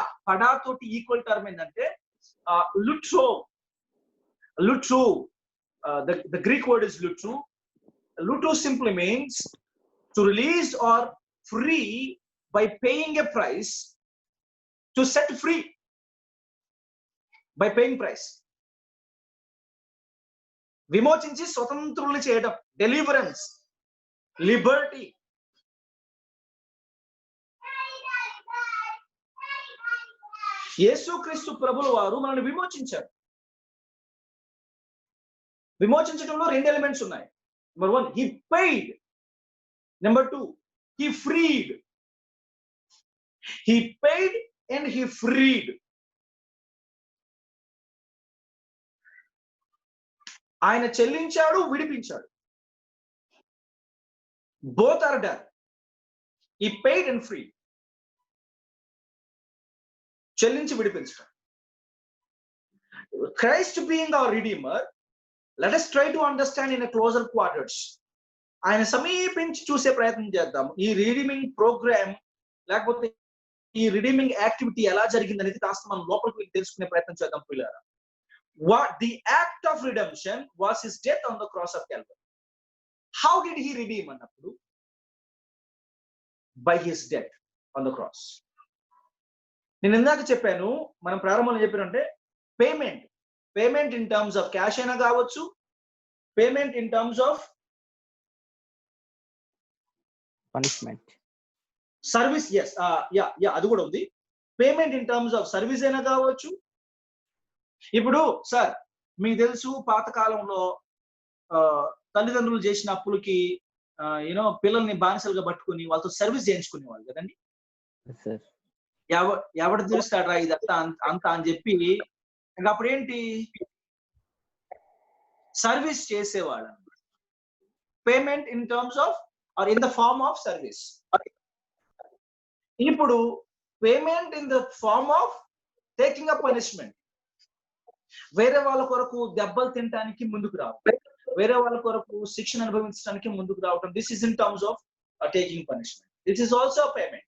toti equal term endante lutro. The Greek word is lutro. Lutro simply means to release or free by paying a price, to set free by paying price. విమోచించి స్వతంత్రులు చేయడం, deliverance, Liberty. యేసుక్రీస్తు ప్రభుల వారు మనల్ని విమోచించారు. విమోచించడంలో 2 elements ఉన్నాయి. Number 1 he paid, number 2 he freed. He paid and he freed. ఆయన చెల్లించాడు, విడిపించాడు. both are done. He paid and freed. చెల్లించి విడిపించడం. Christ being our redeemer, let us try to understand in a closer quarters. ఆయన సమీపించి చూసే ప్రయత్నం చేద్దాం. ఈ రీడీమింగ్ programme లేకపోతే ఈ రీడీమింగ్ యాక్టివిటీ ఎలా జరిగింది అనేది కాస్త మనం లోపలికి వెళ్ళి తెలుసుకునే ప్రయత్నం చేద్దాం పిల్లరా. What the act of redemption was his death on the cross of Calvary. How did he redeem అన్నప్పుడు? By his death on the cross. నేను ఇందాక చెప్పాను, మనం ప్రారంభంలో చెప్పినంటే payment in terms of cash అయినా కావచ్చు, payment in terms of punishment, service. Yes, అది కూడా ఉంది. Payment in terms of service అయినా కావచ్చు. ఇప్పుడు సార్ మీకు తెలుసు, పాతకాలంలో తల్లిదండ్రులు చేసిన అప్పులకి పిల్లల్ని బానిసలుగా పట్టుకుని వాళ్ళతో సర్వీస్ చేయించుకునేవాళ్ళు కదండి. ఎవడు తెలుస్తాడు ఇది అంత అని చెప్పి ఇంకా అప్పుడు ఏంటి, సర్వీస్ చేసేవాడు. Payment in terms of or in the form of service. ఇప్పుడు payment in the form of taking a punishment. వేరే వాళ్ళ కొరకు దెబ్బలు తినడానికి ముందుకు రావడం, వేరే వాళ్ళ కొరకు శిక్షణ అనుభవించడానికి ముందుకు రావడం. This is in terms of taking punishment. This is also payment.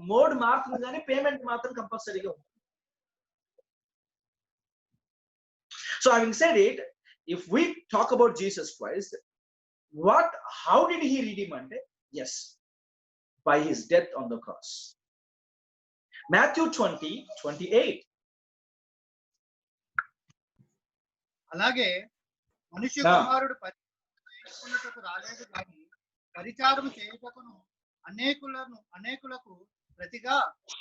Mode మారుతుంది కానీ పేమెంట్ మాత్రం కంపల్సరీగా ఉంటుంది. So having said it, if we talk about Jesus Christ, how did he redeem ante? Yes, by his death on the cross. Matthew 20:28. అలాగే మనుష్య కుమారుడు పరిచారమునకు రాలేదు కానీ పరిచారము చేయుటకును అనేకులకు ప్రతిగా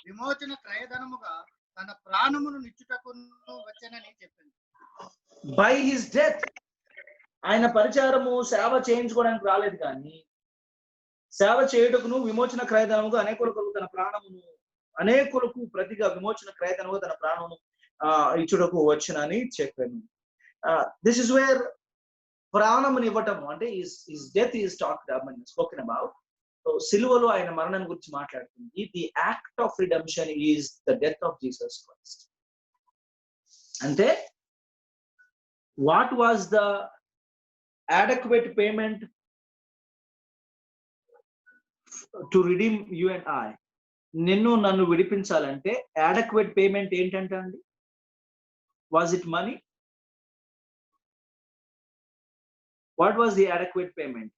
విమోచన క్రయధనముగా తన ప్రాణమును నిచ్చుటకును వచ్చెనని చెప్పింది. బై హిస్ డెత్, ఆయన పరిచారము సేవ చేయించుకోవడానికి రాలేదు కానీ సేవ చేయుటకును విమోచన క్రయధనముగా అనేకులకు ప్రతిగా విమోచన క్రయధనముగా తన ప్రాణమును ఇచ్చుటకు వచ్చునని చెప్పాను. దిస్ ఇస్ వేర్ ప్రాణముని ఇవ్వటం అంటే his death is spoken about. So సిలువలో ఆయన మరణం గురించి మాట్లాడుతుంది. The act of redemption is the death of Jesus Christ. అంటే what was the adequate payment to redeem you and I? నిన్ను నన్ను విడిపించాలంటే adequate payment ఏంటంటే అండి, was it money? What was the adequate payment?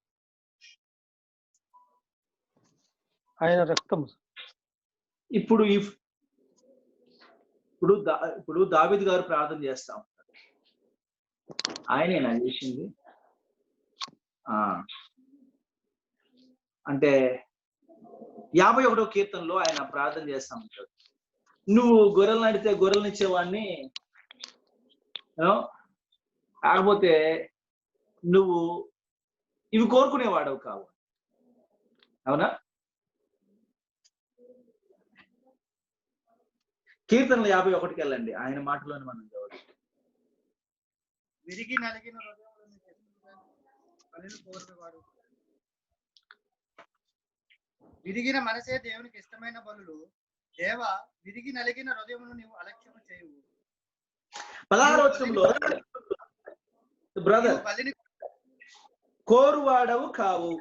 ఆయన రక్తం. ఇప్పుడు దావీదు గారు ప్రార్థన చేస్తా ఉంటారు. ఆయనేనా చేసింది? అంటే 51వ కీర్తనలో ఆయన ప్రార్థన చేస్తా ఉంటాడు. నువ్వు గొర్రెలు నడితే గొర్రెలను ఇచ్చేవాడిని, కాకపోతే నువ్వు ఇవి కోరుకునేవాడవు కావు. అవునా? కీర్తనలు 51కి వెళ్ళండి, ఆయన మాటలోని మనం చదవచ్చు. విరిగి నలిగిన హృదయములను కోరువాడు, విరిగిన మనసే దేవునికి ఇష్టమైన బలులు. దేవ, విరిగి నలిగిన హృదయమును నీవు అలక్ష్యము చేయవు. 16వ వచనంలో బ్రదర్, బలిని కోరువాడవు కావు,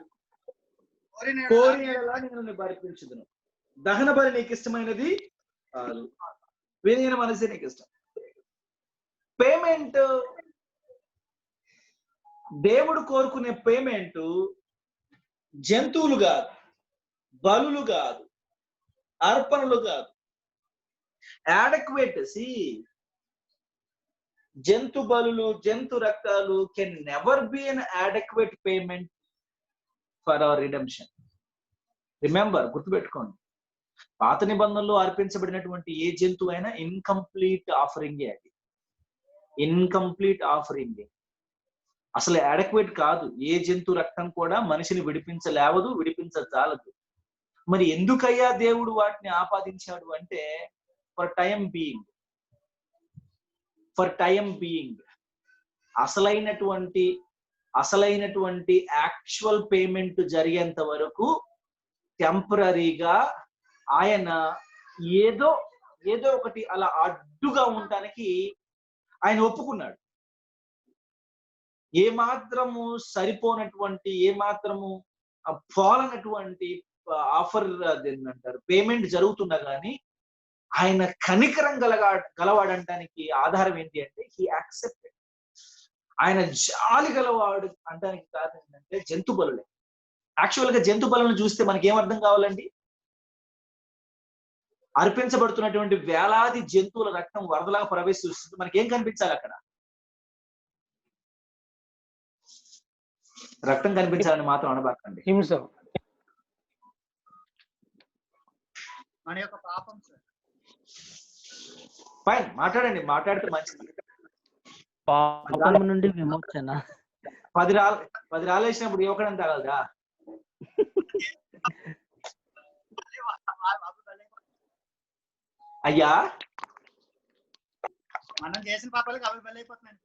కోరిన కోరినలా నేను నీకు అర్పించుదును. దహన బలి నీకు ఇష్టమైనది కాదు, విరిగిన మనసే నీకు ఇష్టం. పేమెంట్, దేవుడు కోరుకునే పేమెంట్ జంతువులు కాదు, బలులు కాదు, అర్పణలు కాదు. యాడక్వేట్ జంతు బలులు, జంతు రక్తాలు can never be an adequate payment for our redemption. Remember, గుర్తుపెట్టుకోండి, పాత నిబంధనలో అర్పించబడినటువంటి ఏ జంతువు అయినా ఇన్కంప్లీట్ ఆఫరింగే. అది ఇన్కంప్లీట్ ఆఫరింగే, అసలు యాడక్వేట్ కాదు. ఏ జంతు రక్తం కూడా మనిషిని విడిపించలేవదు, విడిపించజాలదు. మరి ఎందుకయ్యా దేవుడు వాటిని ఆపాదించాడు అంటే, for time being, for time being. అసలైనటువంటి యాక్చువల్ పేమెంట్ జరిగేంత వరకు టెంపరీగా ఆయన ఏదో ఒకటి అలా అడ్డుగా ఉండటానికి ఆయన ఒప్పుకున్నాడు. ఏమాత్రము సరిపోనటువంటి, ఏమాత్రము పోలనటువంటి ఆఫర్ అంటారు పేమెంట్ జరుగుతున్నా కానీ ఆయన కనికరం గలవాడంటానికి ఆధారం ఏంటి అంటే హీ యాక్సెప్టెడ్. ఆయన జాలి గలవాడు అంటానికి కారణం ఏంటంటే జంతు బలులే. యాక్చువల్ గా జంతు బలులను చూస్తే మనకి ఏమర్థం కావాలండి? అర్పించబడుతున్నటువంటి వేలాది జంతువుల రక్తం వరదలాగా ప్రవేశిస్తుంది. మనకేం కనిపించాలి అక్కడ? రక్తం కనిపించాలని మాత్రం అనబాకండి. హింస, మన యొక్క పాపం సార్. ఫైన్, మాట్లాడండి, మాట్లాడితే మంచిది. పాపం నుండి విమోచన. 10 రాలేసినప్పుడు యువకడం తగలదా? అయ్యా, మనం చేసిన పాపాలకు అవి బలైపోతున్నాయి.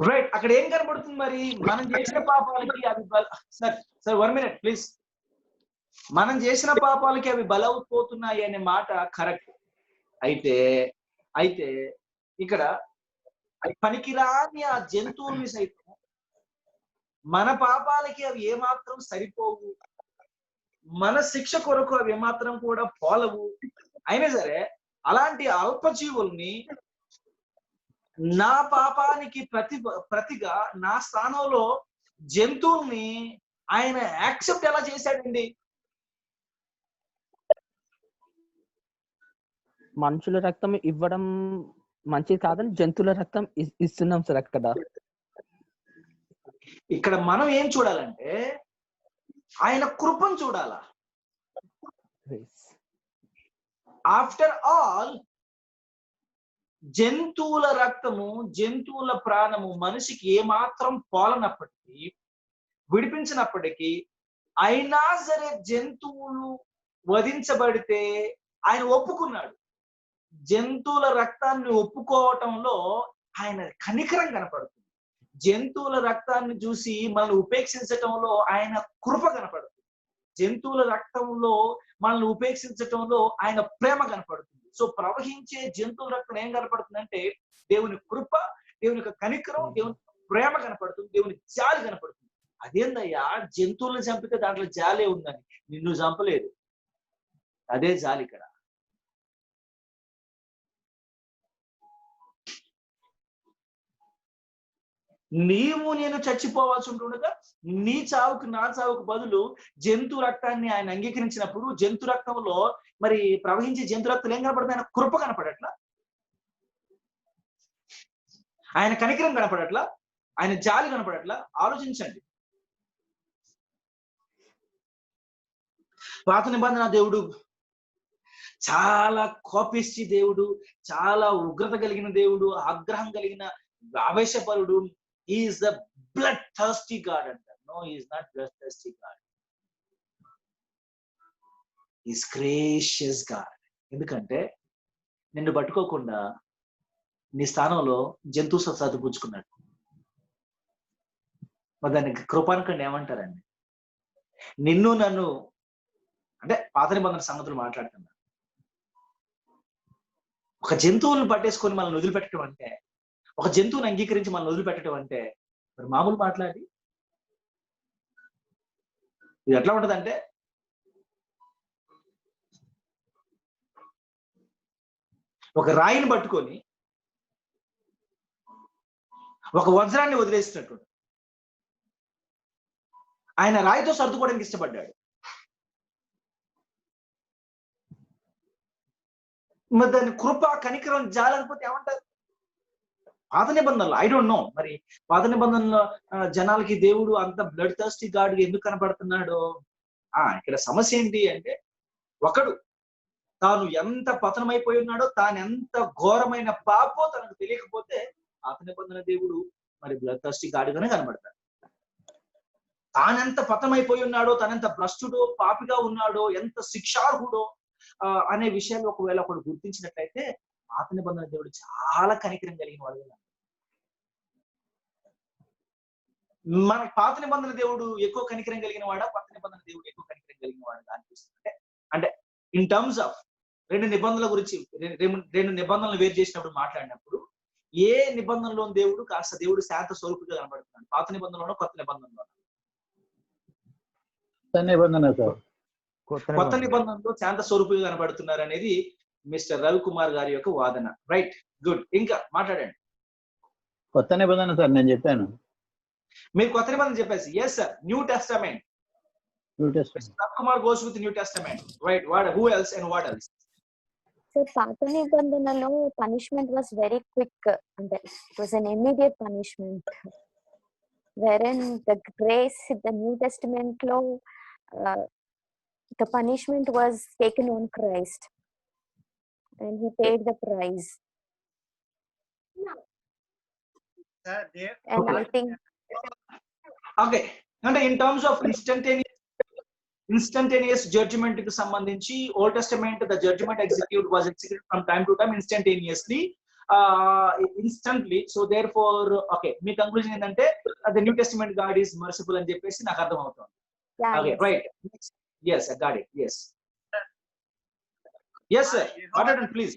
రైట్, అక్కడ ఏం కనబడుతుంది మరి? మనం చేసిన పాపాలకి అవి సార్ 1 minute ప్లీజ్. మనం చేసిన పాపాలకి అవి బలవుపోతున్నాయి అనే మాట కరెక్ట్. అయితే ఇక్కడ పనికిరాని ఆ జంతువుల్ని సైతం మన పాపాలకి అవి ఏమాత్రం సరిపోవు, మన శిక్ష కొరకు అవి ఏమాత్రం కూడా పోలవు. అయినా సరే అలాంటి అల్పజీవుల్ని నా పాపానికి ప్రతిగా నా స్థానంలో జంతువుల్ని ఆయన యాక్సెప్ట్ ఎలా చేశాడండి? మనుషుల రక్తం ఇవ్వడం మంచిది కాదని జంతువుల రక్తం ఇస్తున్నాం సార్. ఇక్కడ మనం ఏం చూడాలంటే ఆయన కృపను చూడాలా. ఆఫ్టర్ ఆల్ జంతువుల రక్తము, జంతువుల ప్రాణము మనిషికి ఏమాత్రం పోలనప్పటికీ, విడిపించినప్పటికీ, అయినా సరే జంతువులు వధించబడితే ఆయన ఒప్పుకున్నాడు. జంతువుల రక్తాన్ని ఒప్పుకోవటంలో ఆయన కనికరం కనపడుతుంది. జంతువుల రక్తాన్ని చూసి మనల్ని ఉపేక్షించటంలో ఆయన కృప కనపడుతుంది. జంతువుల రక్తంలో మనల్ని ఉపేక్షించటంలో ఆయన ప్రేమ కనపడుతుంది. సో ప్రవహించే జంతువుల రక్తం ఏం కనపడుతుందంటే దేవుని కృప, దేవుని యొక్క కనికరం, దేవుని ప్రేమ కనపడుతుంది, దేవుని జాలి కనపడుతుంది. అదేందయ్యా, జంతువులను చంపితే దాంట్లో జాలే ఉందని, నిన్ను చంపలేదు, అదే జాలి ఇక్కడ. నీవు నేను చచ్చిపోవాల్సి ఉంటుండగా నీ చావుకు నా చావుకు బదులు జంతు రక్తాన్ని ఆయన అంగీకరించినప్పుడు, జంతు రక్తంలో మరి ప్రవహించే జంతు రక్తం ఏం కనపడుతుంది? ఆయన కృప కనపడట్లా, ఆయన కనికరం కనపడట్లా, ఆయన జాలి కనపడట్లా. ఆలోచించండి. పాత నిబంధన దేవుడు చాలా కోపిష్టి దేవుడు, చాలా ఉగ్రత కలిగిన దేవుడు, ఆగ్రహం కలిగిన ఆవేశపరుడు. He is the bloodthirsty God. No, he is not bloodthirsty God. He is gracious God. ఎందుకంటే నిన్ను పట్టుకోకుండా నీ స్థానంలో జంతు సత్పుచ్చుకున్నాడు. మరి దానికి కృపానుకండి ఏమంటారండి? నిన్ను నన్ను అంటే పాత నిబంధన సంగతులు మాట్లాడుతున్నా. ఒక జంతువులను పట్టేసుకొని మనల్ని వదిలిపెట్టడం అంటే, ఒక జంతువుని అంగీకరించి మనల్ని వదిలిపెట్టడం అంటే మరి మామూలు మాట్లాడి ఇది ఎట్లా ఉంటదంటే, ఒక రాయిని పట్టుకొని ఒక వజ్రాన్ని వదిలేసినట్టు ఆయన రాయితో సర్దుకోవడానికి ఇష్టపడ్డాడు. మరి దాని కృప కనికరం జాలకపోతే ఏమంటారు? పాత నిబంధనలు ఐ డోంట్ నో, మరి పాత నిబంధనలో జనాలకి దేవుడు అంత బ్లడ్ థర్స్టీ గాడ్ ఎందుకు కనపడుతున్నాడో. ఇక్కడ సమస్య ఏంటి అంటే, ఒకడు తాను ఎంత పతనమైపోయి ఉన్నాడో, తాను ఎంత ఘోరమైన పాపో తనకు తెలియకపోతే పాత నిబంధన దేవుడు మరి బ్లడ్ థర్స్టీ గాడుగానే కనబడతాడు. తానెంత పతనమైపోయి ఉన్నాడో, తనెంత భ్రష్టుడో పాపిగా ఉన్నాడో, ఎంత శిక్షార్హుడో అనే విషయాన్ని ఒకవేళ ఒకడు గుర్తించినట్లయితే పాత నిబంధన దేవుడు చాలా కనికరం కలిగిన వాడు. మన పాత నిబంధన దేవుడు ఎక్కువ కనికరం కలిగిన వాడా, పాత నిబంధన దేవుడు ఎక్కువ కనికరం కలిగిన వాడు అనిపిస్తుంది. అంటే ఇన్ టర్మ్స్ ఆఫ్ రెండు నిబంధనల గురించి, రెండు నిబంధనలు వేరు చేసినప్పుడు మాట్లాడినప్పుడు ఏ నిబంధనలో దేవుడు కాస్త దేవుడు శాంత స్వరూపుగా కనబడుతున్నాడు? పాత నిబంధనలోనో కొత్త నిబంధనలోనో? కొత్త నిబంధనలో శాంత స్వరూపుగా కనబడుతున్నారు అనేది మిస్టర్ రవికుమార్ గారి యొక్క వాదన. Right, good. ఇంకా మాట్లాడండి. కొత్త నిబంధన సార్ నేను చెప్పాను. మీరు కొత్త నిబంధన చెప్పేసి yes sir, new testament. Ravikumar goes with new testament. Right, who else and what else? Sir పాత నిబంధనలో పనిష్మెంట్ వాస్ వెరీ క్విక్, అంటే it was an immediate punishment, wherein the grace in the New Testament లో the punishment was taken on Christ and he paid the price. And I think okay, అంటే in terms of instantaneous judgement కి సంబంధించి Old Testament the judgement execute was executed from time to time instantaneously, instantly. So therefore okay, మీ conclusion ఏంటంటే the New Testament God is merciful అని చెప్పేసి నాకు అర్థం అవుతుంది. Okay, right. Yes, I got it. Yes. Yes, sir. Order, please.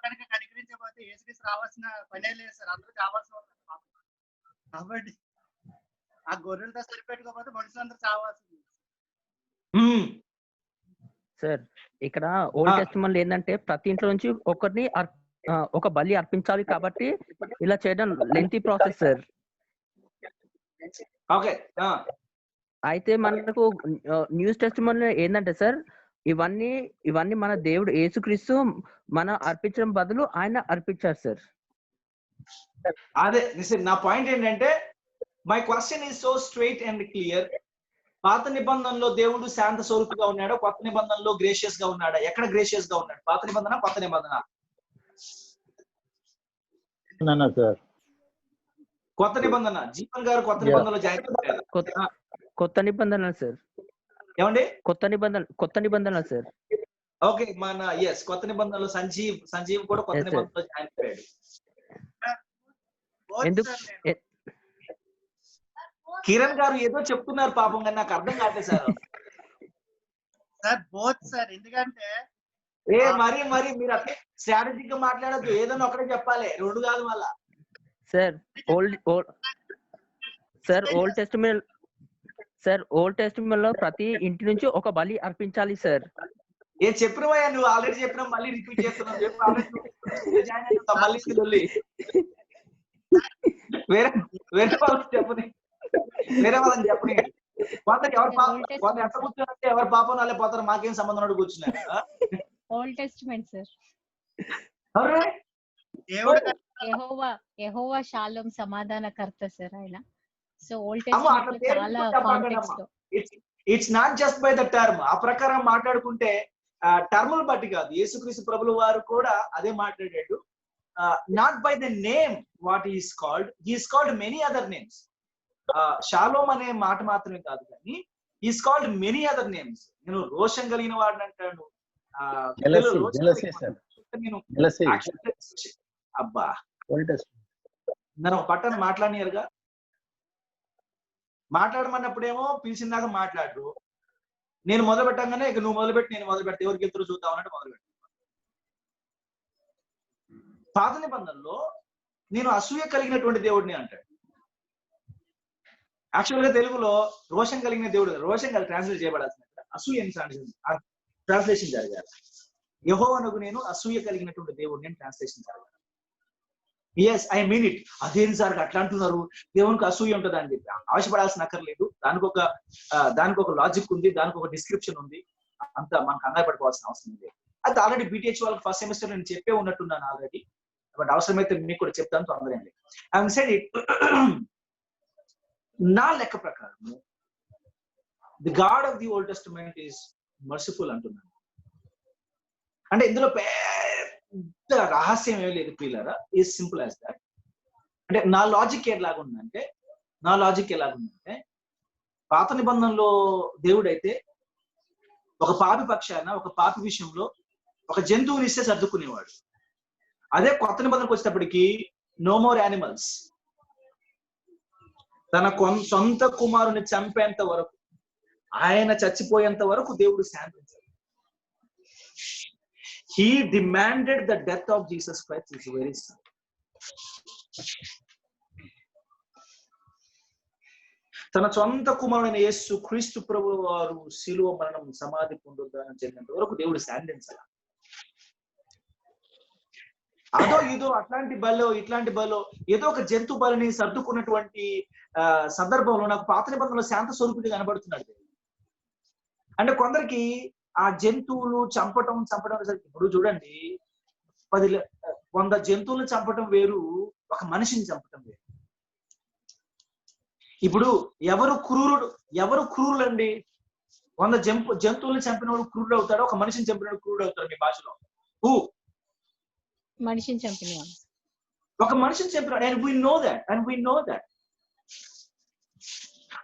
కనుక కనికరించకపోతే యేసుక్రీస్తు రావాల్సిన పనే లేదు సార్, అందరూ చావాల్సిన కాబట్టి ఆ గొర్రెలతో సరిపెట్టుకోకపోతే మనుషులందరూ చావాల్సింది. సార్ ఇక్కడ ఓల్డ్ టెస్టమెంట్ ఏంటంటే ప్రతి ఇంట్లో నుంచి ఒకరిని ఒక బలి అర్పించాలి కాబట్టి ఇలా చేయడం లెంతీ ప్రాసెస్ సార్. ఓకే, అయితే మనకు న్యూ టెస్టమెంట్ ఏంటంటే సార్ ఇవన్నీ మన దేవుడు యేసుక్రీస్తు మన అర్పించడం బదులు ఆయన అర్పించారు సార్. అదే నా పాయింట్ ఏంటంటే, my question is so straight and clear. పాత నిబంధనలో దేవుడు శాంత స్వరూపుగా ఉన్నాడో, కొత్త నిబంధనలో గ్రేషియస్ గా ఉన్నాడా? ఎక్కడ గ్రేషియస్ గా ఉన్నాడు? పాత నిబంధన, కొత్త నిబంధన? కొత్త నిబంధన. జీవన్ గారు కొత్త నిబంధనలో జాయిన్ అయ్యారు. కొత్త నిబంధన సార్. ఏమండి? కొత్త నిబంధన సార్. ఓకే, మన ఎస్ కొత్త నిబంధనలో సంజీవ్ కూడా కొత్త నిబంధనలో జాయిన్ అయ్యాడు. ఎందుకు? కిరణ్ గారు ఏదో చెప్తున్నారు పాపం, కానీ నాకు అర్థం కావట్లేదు సార్. సార్ బోత్ సార్, ఎందుకంటే మరి మీరు అట్లా స్ట్రాటజిక్ గా మాట్లాడద్దు, ఏదైనా ఒకటే చెప్పాలి, రెండు కాదు మళ్ళా. సార్ ఓల్డ్ టెస్టమెంట్ లో ప్రతి ఇంటి నుంచి ఒక బలి అర్పించాలి సార్. ఏం చెప్పినవా? నువ్వు ఆల్రెడీ చెప్పినా మళ్ళీ రిపీట్ చేస్తున్నావు. వేరే వాళ్ళకి చెప్పని, వేరే వాళ్ళని చెప్పని. కొందరికి కొందరు ఎంత కూర్చున్నారంటే ఎవరి పాపం వాళ్ళే పోతారు, మాకేం సంబంధం కూర్చున్నారు. Old Testament sir. యెహోవా షాలోమ్ సమాధానకర్త సార్ ఆయన. సో ఓల్డ్ టెస్టమెంట్ చాలా కాంటెక్స్ట్ లో it's not just by the term. ఆ ప్రకారం మాట్లాడుకుంటే టర్ములు బట్టి కాదు, యేసుక్రీస్తు ప్రభుల వారు కూడా అదే మాట్లాడాడు. Not by the name what is called many other names. Shalom అనే మాట మాత్రమే కాదు, కానీ is called many other names. నేను రోషం కలిగిన వాడిని అంటాడు, అబ్బా నన్ను ఒక పట్టణ మాట్లాడినారుగా, మాట్లాడమన్నప్పుడేమో పిలిచిందాక మాట్లాడు, నేను మొదలు పెట్టంగానే ఇక నువ్వు మొదలుపెట్టి నేను మొదలు పెడితే ఎవరికి ఎదురు చూద్దాం అన్నట్టు మొదలు పెట్టు. పాత నిబంధనలో నేను అసూయ కలిగినటువంటి దేవుడిని అంటాడు. యాక్చువల్ గా తెలుగులో రోషం కలిగిన దేవుడు, రోషం కలిగి ట్రాన్స్లేట్ చేయబడాల్సిన అసూయ ట్రాన్స్లేషన్ జరగాలి. యెహోవానకు నేను అసూయ కలిగినటువంటి దేవుడిని అని ట్రాన్స్లేషన్ జరగాలి. Yes, I mean it. అదేం సార్ అట్లా అంటున్నారు, దేవునికి అసూయ ఉంటుంది అని చెప్పి ఆశపడాల్సిన అక్కర్లేదు. దానికి ఒక లాజిక్ ఉంది, దానికి ఒక డిస్క్రిప్షన్ ఉంది. అంత మనకు కంగారు పడిపోవాల్సిన అవసరం లేదు. అది ఆల్రెడీ బీటీహెచ్ వాళ్ళకి ఫస్ట్ సెమిస్టర్ నేను చెప్పే ఉన్నట్టున్నాను ఆల్రెడీ, బట్ అవసరమైతే మీకు కూడా చెప్తాను తొందర అండి. I said it. నా లెక్క ప్రకారం the God of the old testament is merciful అంటున్నాను. అంటే ఇందులో పెద్ద రహస్యం ఏమీ లేదు ప్రియులారా, ఈజ్ సింపుల్ యాజ్ దాట్. అంటే నా లాజిక్ ఎలాగుందంటే పాత నిబంధనలో దేవుడైతే ఒక పాపి పక్షాన, ఒక పాపి విషయంలో ఒక జంతువుని ఇస్తే సర్దుకునేవాడు. అదే కొత్త నిబంధనకు వచ్చేటప్పటికి నో మోర్ యానిమల్స్. తన సొంత కుమారుని చంపేంత వరకు, ఆయన చచ్చిపోయేంత వరకు దేవుడు శాంతించాడు. He demanded the death of Jesus Christ, his very son. తన సొంత కుమారుడైన యేసు క్రీస్తు ప్రభు వారు శిలువ మరణం సమాధి పొందుతానని చెప్పినంత వరకు దేవుడు శాంతించాలి. అదో ఇదో అట్లాంటి బలో ఇట్లాంటి బలో ఏదో ఒక జంతు బలిని సర్దుకున్నటువంటి సందర్భంలో నాకు పాత నిబంధనలో శాంత స్వరూపుడిగా కనబడుతున్నాడు. అంటే కొందరికి ఆ జంతువులు చంపటం ఇప్పుడు చూడండి, 100 జంతువులను చంపటం వేరు, ఒక మనిషిని చంపటం వేరు. ఇప్పుడు ఎవరు క్రూరులు అండి? 100 జంతువులను చంపిన వాడు క్రూరుడు అవుతాడు, ఒక మనిషిని చంపినవాడు క్రూరుడు అవుతాడు మీ భాషలో? మనిషిని చంపినవాడు, ఒక మనిషిని చంపినాడు. అండ్ వీ నో దట్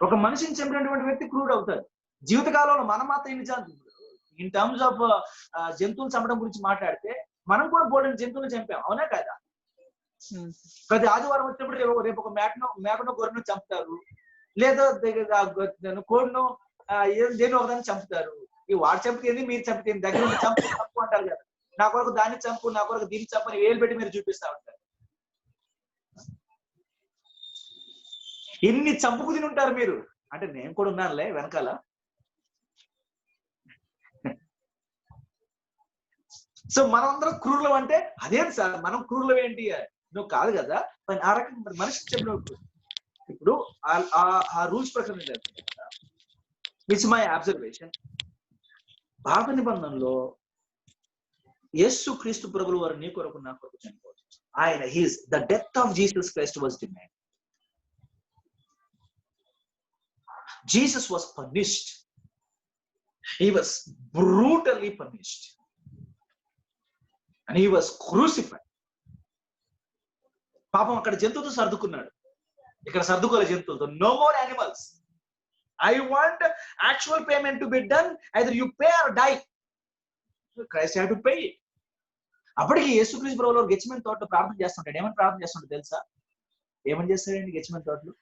ఒక మనిషిని చంపినటువంటి వ్యక్తి క్రూరుడు అవుతాడు. జీవితకాలంలో మనం మాత్రం ఇన్ టర్మ్స్ ఆఫ్ జంతువులు చంపడం గురించి మాట్లాడితే మనం కూడా బోల్డెన్ జంతువులు చంపాం, అవునా కదా? ప్రతి ఆదివారం వచ్చినప్పుడు రేపు ఒక మేకను గొర్రెను చంపుతారు, లేదా కోడిను దేని ఒకదాన్ని చంపుతారు. ఈ వాడు చంపితే మీరు చంపితే దగ్గర ఉండి చంపు అంటారు కదా. నా కొరకు దాన్ని చంపు, నా కొరకు దీన్ని చంపని వేలు పెట్టి మీరు చూపిస్తా ఉంటారు. ఎన్ని చంపుకు తిని ఉంటారు మీరు అంటే నేను కూడా ఉన్నానులే వెనకాల. సో మనమందరం క్రూరులం అంటే అదేం సార్ మనం క్రూరులం ఏంటి? నువ్వు కాదు కదా. ఆ రకంగా మనిషి చెప్పినప్పుడు ఇప్పుడు ఆ రూల్స్ ప్రకారం ఇట్స్ మై అబ్జర్వేషన్. పాత నిబంధనలో యేసు క్రీస్తు ప్రభువు వారు నీ కొరకు నా కొరకు చనిపోవచ్చు. ఆయన the death of Jesus Christ was demand. Jesus was punished. He was brutally punished and he was crucified. పాపం అక్కడ జంతువుతో సర్దుకున్నాడు, ఇక్కడ సర్దుకోలే జంతువులతో. No more animals. I want actual payment to be done, either you pay or die. Christ had to pay. అప్పటికి యేసుక్రీస్తు ప్రభువు గెత్సేమనే తోటలో ప్రార్థన చేస్తుంటాడు. ఏమని ప్రార్థన చేస్తుంటాడు తెలుసా? ఏమని చేస్తాడండి గెత్సేమనే తోటలో?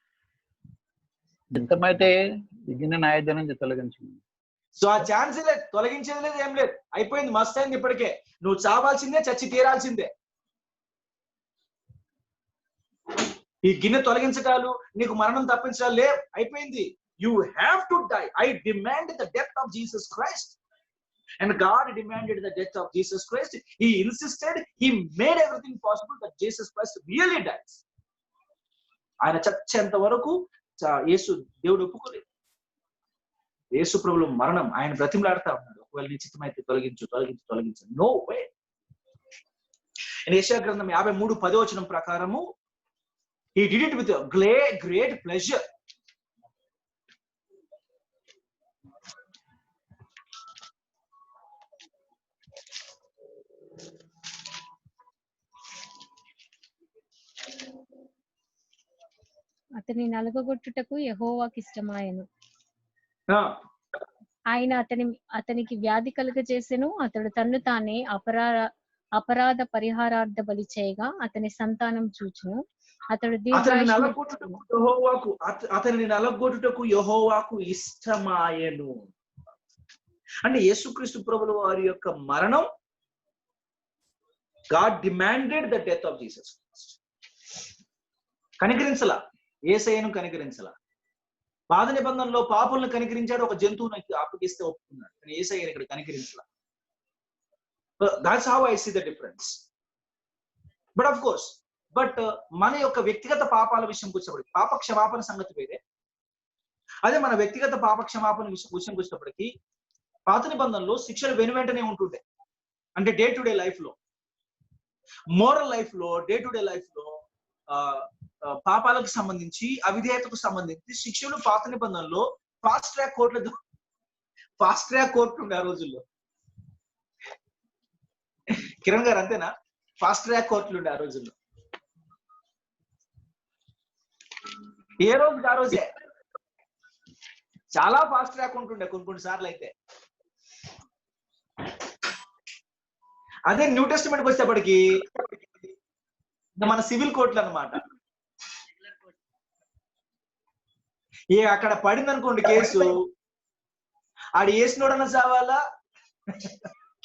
ఎంతమైతే విఘ్న నాయకుడి నుంచి తొలగించింది. సో ఆ ఛాన్స్ లేదు, తొలగించేది లేదు, ఏం లేదు, అయిపోయింది, మస్త్ అయింది. ఇప్పటికే నువ్వు చావాల్సిందే, చచ్చి తీరాల్సిందే. ఈ గిన్నె తొలగించడాలు, నీకు మరణం తప్పించాలి లే, అయిపోయింది. You have to die. I demand the death of Jesus Christ and God demanded the death of Jesus Christ. He insisted, he made everything possible that Jesus Christ really dies. ఆయన చచ్చేంత వరకు యేసు దేవుడు ఒప్పుకోలేదు. యేసు ప్రభువు మరణం ఆయన బ్రతిమలాడుతా ఉన్నాడు, ఒకవేళ నీ చిత్తమైతే తొలగించు. No way. యెషయా గ్రంథం 53:10 ప్రకారము he did it with a great pleasure. అతని నలగగొట్టుటకు యెహోవాకి ఇష్టమాయెను. ఆయన అతనికి వ్యాధి కలుగజేసెను. అతడు తన్ను తానే అపరాధ పరిహారార్థ బలి చేయగా అతని సంతానం చూచును. అతడు అతనిని నలగొట్టుటకు యెహోవాకు ఇష్టమాయెను. అంటే యేసుక్రీస్తు ప్రభుల వారి యొక్క మరణం, God demanded the death of Jesus Christ. కనికరించలా, యేసయ్యను కనికరించలా. పాత నిబంధనలో పాపులను కనికరించాడు, ఒక జంతువుని అప్పగిస్తే ఒప్పుకున్నాడు. కానీ యేసయ్యను ఇక్కడ కనికరించలా. That's how I see the difference. But of course, మన యొక్క వ్యక్తిగత పాపాల విషయంకి వచ్చినప్పటికి పాప క్షమాపణ సంగతి వేరే. అదే మన వ్యక్తిగత పాప క్షమాపణ విషయంకి వచ్చినప్పటికీ పాత నిబంధనలో శిక్షలు వెనువెంటనే ఉంటుండే. అంటే డే టు డే లైఫ్ లో, మోరల్ లైఫ్ లో, డే టు డే లైఫ్ లో పాపాలకు సంబంధించి, అవిధేయతకు సంబంధించి శిక్షలు పాత నిబంధనలో ఫాస్ట్ ట్రాక్ కోర్టులు ఉండే ఆ రోజుల్లో. కిరణ్ గారు అంతేనా? ఫాస్ట్ ట్రాక్ కోర్టులు ఉండే ఆ రోజుల్లో. ఏ రోజుకి ఆ రోజే చాలా ఫాస్ట్ ట్రాక్ ఉంటుండే కొన్ని సార్లు అయితే. అదే న్యూ టెస్టిమెంట్కి వచ్చేప్పటికి మన సివిల్ కోర్టులు అన్నమాట. అక్కడ పడింది అనుకోండి కేసు, ఆడు వేసినోడన్నా చావాలా,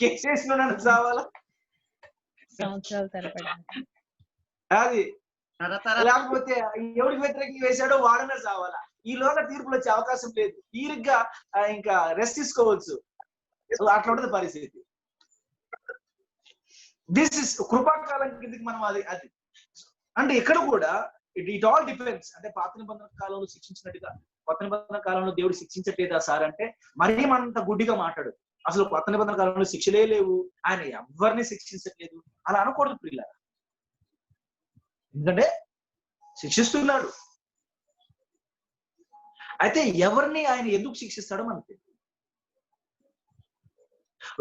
కేసు వేసినోడన్నా చావాలా, అది లేకపోతే ఎవరికి వ్యతిరేకంగా వేశాడో వాడనే చావాలా. ఈలోగా తీర్పులు వచ్చే అవకాశం లేదు. తీరిగ్గా ఇంకా రెస్ట్ తీసుకోవచ్చు. అట్లా ఉంటుంది పరిస్థితి. దిస్ ఇస్ కృపాకాలం కిందకి మనం అది అంటే ఇక్కడ కూడా ఇట్ ఆల్ డిపెండ్స్. అంటే పాత నిబంధన కాలంలో శిక్షించినట్టుగా కొత్త నిబంధన కాలంలో దేవుడు శిక్షించట్లేదా సార్ అంటే మరీ మనంత గుడ్డిగా మాట్లాడు. అసలు కొత్త నిబంధన కాలంలో శిక్షలే లేవు, ఆయన ఎవరిని శిక్షించట్లేదు అలా అనకూడదు ప్రియులారా. ఎందుకంటే శిక్షిస్తున్నాడు. అయితే ఎవరిని ఆయన ఎందుకు శిక్షిస్తాడో మనకు తెలియదు.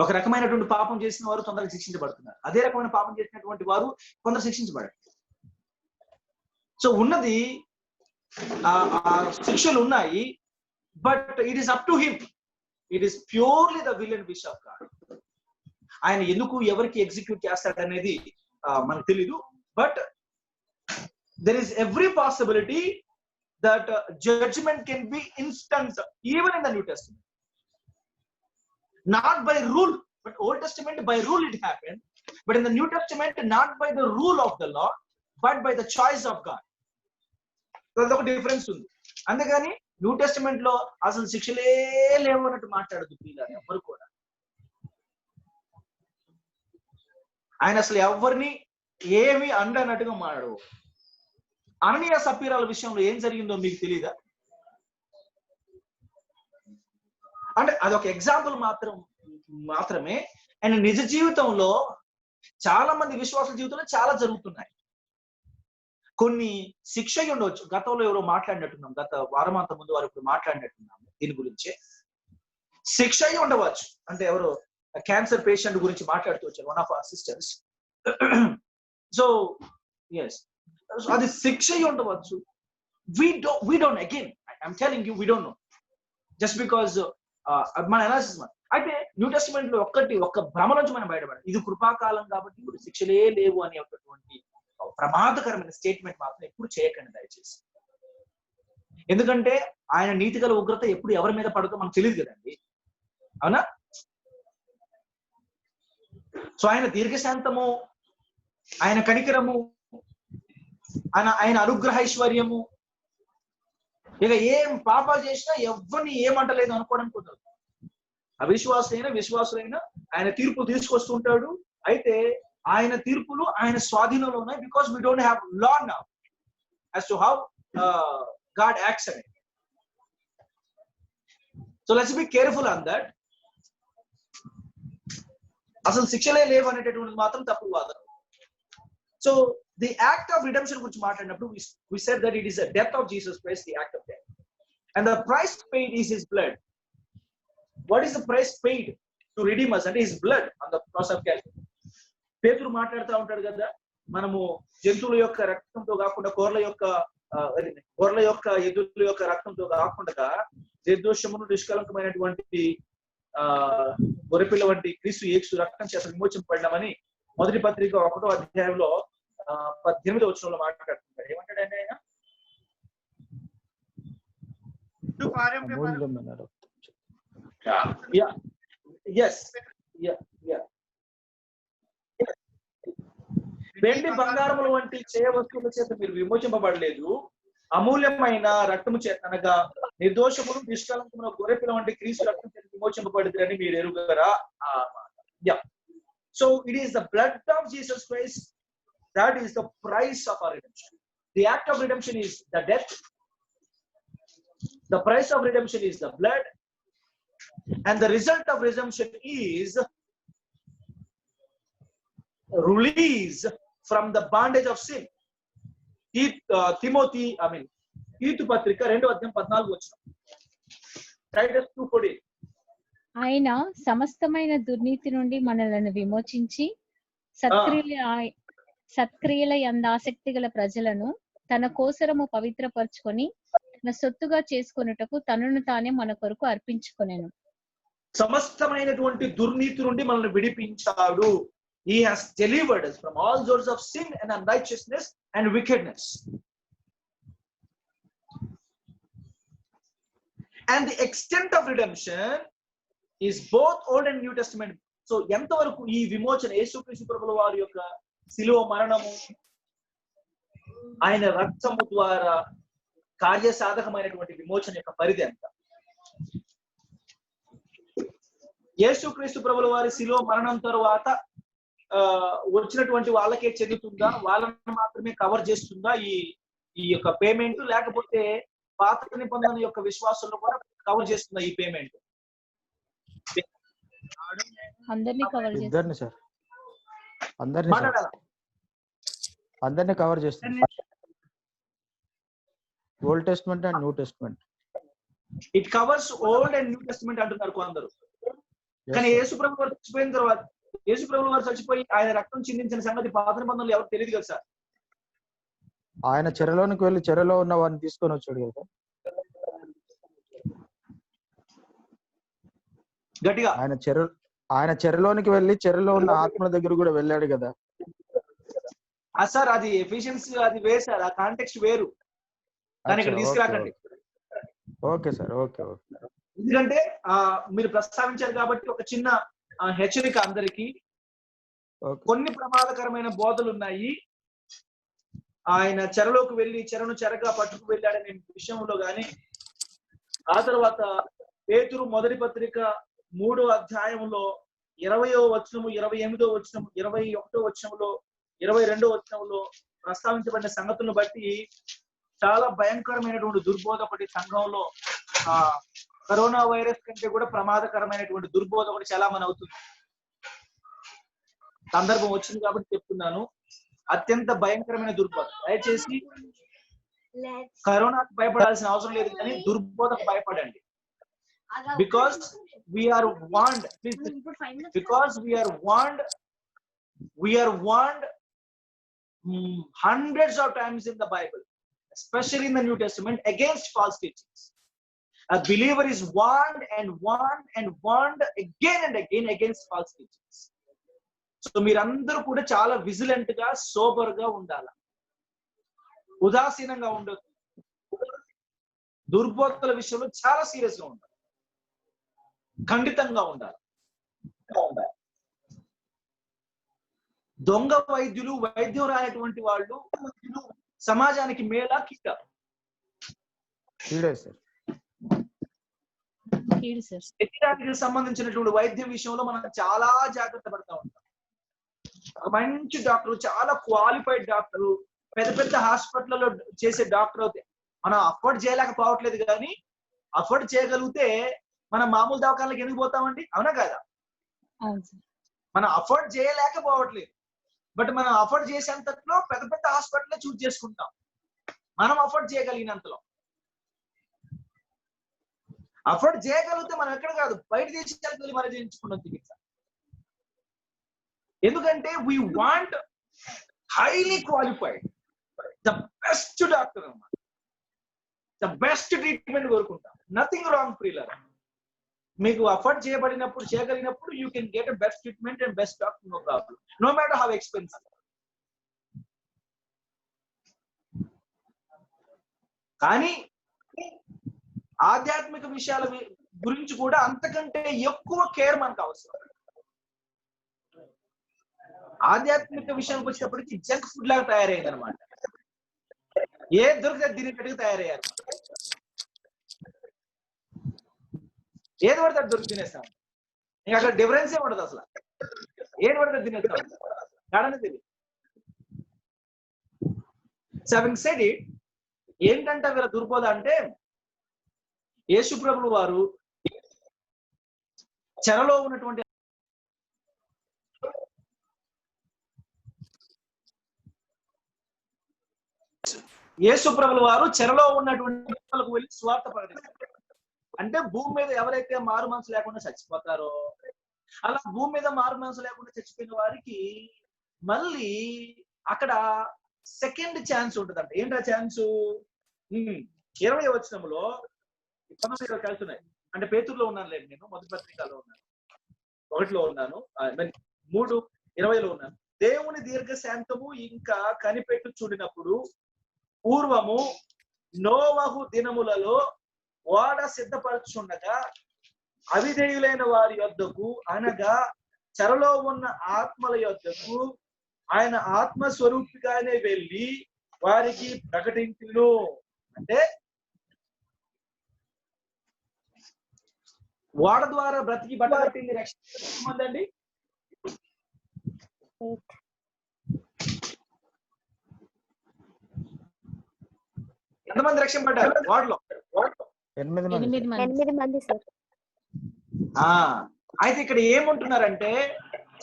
ఒక రకమైనటువంటి పాపం చేసిన వారు తొందరగా శిక్షించబడుతున్నారు, అదే రకమైన పాపం చేసినటువంటి వారు కొందరు శిక్షించబడారు. సో ఉన్నది శిక్షలు ఉన్నాయి, but it is up to him. It is purely the will and wish of God. ఆయన ఎందుకు ఎవరికి ఎగ్జిక్యూట్ చేస్తాడనేది మనకు తెలీదు. But there is every possibility that judgment can be instant even in the New Testament. Not by rule, but Old Testament by rule it happened, but in the New Testament not by the rule of the law but by the choice of God. So అదొక difference ఉంది. అందుకని new testament లో అసలు శిక్షలే లేవు అన్నట్టు మాట్లాడదు పిల్లలు ఎవరు కూడా. ఆయన అసలు ఎవరిని ఏమి అన్నట్టుగా మాట్లాడు. అననీయ సప్పీరాల విషయంలో ఏం జరిగిందో మీకు తెలీదా? అంటే అదొక ఎగ్జాంపుల్ మాత్రమే. అండ్ నిజ జీవితంలో చాలా మంది విశ్వాసుల జీవితంలో చాలా జరుగుతున్నాయి. కొన్ని శిక్ష ఉండవచ్చు. గతంలో ఎవరో మాట్లాడినట్టున్నాం, గత వారమంత ముందు వారు ఇప్పుడు మాట్లాడినట్టున్నాము దీని గురించే. శిక్ష అయి ఉండవచ్చు. అంటే ఎవరో క్యాన్సర్ పేషెంట్ గురించి మాట్లాడుతూ వచ్చారు, one of our sisters. So yes, అది శిక్ష అయి ఉండవచ్చు. we don't again I'm telling you we don't know just because మన అనాలిసిస్. అయితే న్యూ టెస్టిమెంట్ లో ఒక్క భ్రమ నుంచి మనం బయటపడాలి. ఇది కృపాకాలం కాబట్టి ఇప్పుడు శిక్షలే లేవు అనే ఒకటువంటి ప్రమాదకరమైన స్టేట్మెంట్ మాత్రం ఎప్పుడు చేయకండి దయచేసి. ఎందుకంటే ఆయన నీతిగల ఉగ్రత ఎప్పుడు ఎవరి మీద పడుతుందో మనకు తెలియదు కదండి, అవునా? సో ఆయన దీర్ఘశాంతము, ఆయన కనికరము, ఆయన అనుగ్రహైశ్వర్యము, ఇక ఏం పాపాలు చేసినా ఎవరిని ఏమంటలేదు అనుకోవడానికి కుదరదు. అవిశ్వాసులైనా విశ్వాసులైనా ఆయన తీర్పు తీసుకొస్తుంటాడు. అయితే ఆయన తీర్పులు ఆయన స్వాధీనంలో ఉన్నాయి. Because we don't have law now as to how God acts అనే. So let's be careful on that. అసలు శిక్షలే లేవు అనేటటువంటిది మాత్రం తప్పుడు వాదన. So the act of redemption which మాట్లాడినప్పుడు we said that it is the death of Jesus Christ, the act of death, and the price paid is his blood. What is the price paid to redeem us? And his blood on the cross of Calvary. పేతురు మాట్లాడుతూ ఉంటాడు కదా, మనము జంతువుల యొక్క రక్తంతో కాకుండా గొర్రెల యొక్క ఎద్దుల యొక్క రక్తంతో కాకుండా నిర్దోషమును నిష్కలంకమైనటువంటి గొర్రెపిల్ల వంటి క్రీస్తు యేసు రక్తం చేత విమోచింపబడినామని మొదటి పత్రిక 1వ అధ్యాయంలో 18వ వచనంలో మాట్లాడుతుంటాడు. ఏమంటాడండి ఆయన? వెండి బంగారముల వంటి చేయ వస్తువుల చేత మీరు విమోచింపబడలేదు, అమూల్యమైన రక్తము చేత అనగా నిర్దోషములు నిష్కలంకమున గొర్రెపిల్ల వంటి క్రీస్తు రక్తం చేత విమోచింపబడింది అని మీరు ఎరుగరా? So it is the blood of Jesus Christ that is the price of our redemption. The act of redemption is the death. The price of redemption is the blood, and the result of redemption is release from the bondage of sin. Timothy, తీతు పత్రిక 2వ అధ్యాయం 14వ వచనం. Titus 2:14. ఆయన సమస్తమైన దుర్నీతి నుండి మనలను విమోచించి సత్క్రియల యందు ఆసక్తి గల ప్రజలను తన కోసరము పవిత్రపరచుకొని తన సొత్తుగా చేసుకొనుటకు తనను తానే మన కొరకు అర్పించుకొనెను. సమస్తమైనటువంటి దుర్నీతి నుండి మనల్ని విడిపించాడు. He has delivered us from all sorts of sin and unrighteousness and wickedness. And the extent of redemption is both Old and New Testament. So ఎంతవరకు ఈ విమోచన యేసుక్రీస్తు ప్రభుల వారి యొక్క శిలువ మరణము, ఆయన రక్తము ద్వారా కార్యసాధకమైనటువంటి విమోచన యొక్క పరిధి ఎంత? యేసుక్రీస్తు ప్రభుల వారి శిలువ మరణం తరువాత వచ్చినటువంటి వాళ్ళకే చెందుతుందా, వాళ్ళని మాత్రమే కవర్ చేస్తుందా ఈ యొక్క పేమెంట్, లేకపోతే పాత నిబంధన యొక్క విశ్వాసంలో కూడా కవర్ చేస్తుందా ఈ పేమెంట్? అందరినీ కవర్ ఇద్దరిని సార్, అందరినీ కవర్ చేస్తుంది. Old testament and new testament. It covers old and new testament అంటున్నారు కొందరు. కానీ యేసుప్రభు వారు చచ్చిపోయిన తర్వాత, యేసుప్రభు వారు చచ్చిపోయి ఆయన రక్తం చిందించిన సంగతి పాత నిబంధనలు ఎవరికి తెలియదు కదా సార్. ఆయన చెరలోనికి వెళ్ళి చెరలో ఉన్న వారిని తీసుకొని వచ్చాడు కదా గట్టిగా. ఆయన చెరలోనికి వెళ్ళి చెరలో ఉన్న ఆత్మల దగ్గర కూడా వెళ్ళాడు కదా సార్. అది ఎఫిషియన్సీ, అది వేరు సార్, ఆ కాంటెక్స్ట్ వేరు. కానీ ఇక్కడ తీసుకురాకండి. Okay sir, okay. ఎందుకంటే మీరు ప్రస్తావించారు కాబట్టి ఒక చిన్న హెచ్చరిక అందరికి. కొన్ని ప్రమాదకరమైన బోధలు ఉన్నాయి. ఆయన చెరలోకి వెళ్ళి చెరను చెరగా పట్టుకు వెళ్ళాడనే విషయంలో గాని, ఆ తర్వాత పేతురు మొదటి పత్రిక 3వ అధ్యాయంలో 20వ వచనము, 28వ వచనము, 21వ వచనంలో, 22వ వచనంలో ప్రస్తావించబడిన సంగతులను బట్టి చాలా భయంకరమైనటువంటి దుర్బోధ ఒకటి సంఘంలో, కరోనా వైరస్ కంటే కూడా ప్రమాదకరమైనటువంటి దుర్బోధ ఒకటి చాలా మన అవుతుంది. సందర్భం వచ్చింది కాబట్టి చెప్తున్నాను. అత్యంత భయంకరమైన దుర్బోధ. దయచేసి కరోనాకు భయపడాల్సిన అవసరం లేదు, కానీ దుర్బోధకు భయపడండి. Because we are warned, we are warned hundreds of times in the Bible, especially in the New Testament, against false teachings. A believer is warned and warned and warned again and again against false teachings. So మీరందరూ కూడా చాలా vigilant గా, sober గా ఉండాలి. ఉదాసీనంగా ఉండదు. దుర్బోధల విషయంలో చాలా సీరియస్ గా ఉండాలి, ఖండితంగా ఉండాలి. దొంగ వైద్యులు, వైద్యం రానటువంటి వాళ్ళు సమాజానికి మేలా కీట? శరీరానికి సంబంధించినటువంటి వైద్యం విషయంలో మనం చాలా జాగ్రత్త పడతా ఉంటాం. ఒక మంచి డాక్టర్, చాలా క్వాలిఫైడ్ డాక్టర్, పెద్ద పెద్ద హాస్పిటల్లో చేసే డాక్టర్ అయితే మనం అఫోర్డ్ చేయలేకపోవట్లేదు. కానీ అఫోర్డ్ చేయగలిగితే మనం మామూలు దవాఖానలకు ఎందుకు పోతామండి? అవునా కదా? మనం అఫోర్డ్ చేయలేకపోవట్లేదు, బట్ మనం అఫోర్డ్ చేసేంతలో పెద్ద పెద్ద హాస్పిటల్ చూస్ చేసుకుంటాం, మనం అఫోర్డ్ చేయగలిగినంతలో. అఫోర్డ్ చేయగలిగితే మనం ఎక్కడ కాదు, బయట దేశాలకు వెళ్ళి మనం చేయించుకున్నాం చికిత్స. ఎందుకంటే we want highly qualified, the best doctor అన్నమాట, ద బెస్ట్ ట్రీట్మెంట్ కోరుకుంటాం. నథింగ్ రాంగ్ ప్రియులారా. మీకు అఫోర్డ్ చేయగలిగినప్పుడు you can get a best treatment and best doctor, no problem, no matter how expensive. కానీ ఆధ్యాత్మిక విషయాల గురించి కూడా అంతకంటే ఎక్కువ కేర్ మనకు అవసరం. ఆధ్యాత్మిక విషయానికి వచ్చేటప్పటికి జంక్ ఫుడ్ లాగా తయారయ్యింది అనమాట. ఏ దొరికితే తినేటట్టుగా తయారయ్యారు. ఏది పడితే అది దొరికి తినేస్తాం. ఇంకా అక్కడ డిఫరెన్సే ఉండదు అసలు. ఏది పడితే తినేస్తాం కాడనే తెలియదు. Seven said it. ఏంటంటే వీళ్ళ దుర్బోధ అంటే యేసు ప్రభువు వారు చెరలో ఉన్నటువంటి యేసు ప్రభువు వారు చెరలో ఉన్నటువంటి వాళ్ళకు వెళ్ళి స్వార్థ ప్రకటిస్తారు. అంటే భూమి మీద ఎవరైతే మారు మనసు లేకుండా చచ్చిపోతారో, అలా భూమి మీద మారు మనసు లేకుండా చచ్చిపోయిన వారికి మళ్ళీ అక్కడ సెకండ్ ఛాన్స్ ఉంటుందంట. ఏంటా ఛాన్స్? 20వ వచనంలో 19 కలిసి ఉన్నాయి. అంటే పేతురులో ఉన్నాను లేదు, నేను మొదటి పత్రికలో ఉన్నాను, 1లో ఉన్నాను, 3:20లో ఉన్నాను. దేవుని దీర్ఘశాంతము ఇంకా కనిపెట్టు చూడినప్పుడు పూర్వము నోవహు దినములలో ఓడ సిద్ధపరచుండగా అవిధేయులైన వారి యొద్దకు అనగా చెరలో ఉన్న ఆత్మల యొద్దకు ఆయన ఆత్మస్వరూపిగానే వెళ్ళి వారికి ప్రకటించును. అంటే ఓడ ద్వారా బ్రతికి బట్టబట్టింది రక్షణ అండి. ఎంతమంది రక్షణ పడ్డారు వాడలో? 8 మంది సార్. అయితే ఇక్కడ ఏమంటున్నారంటే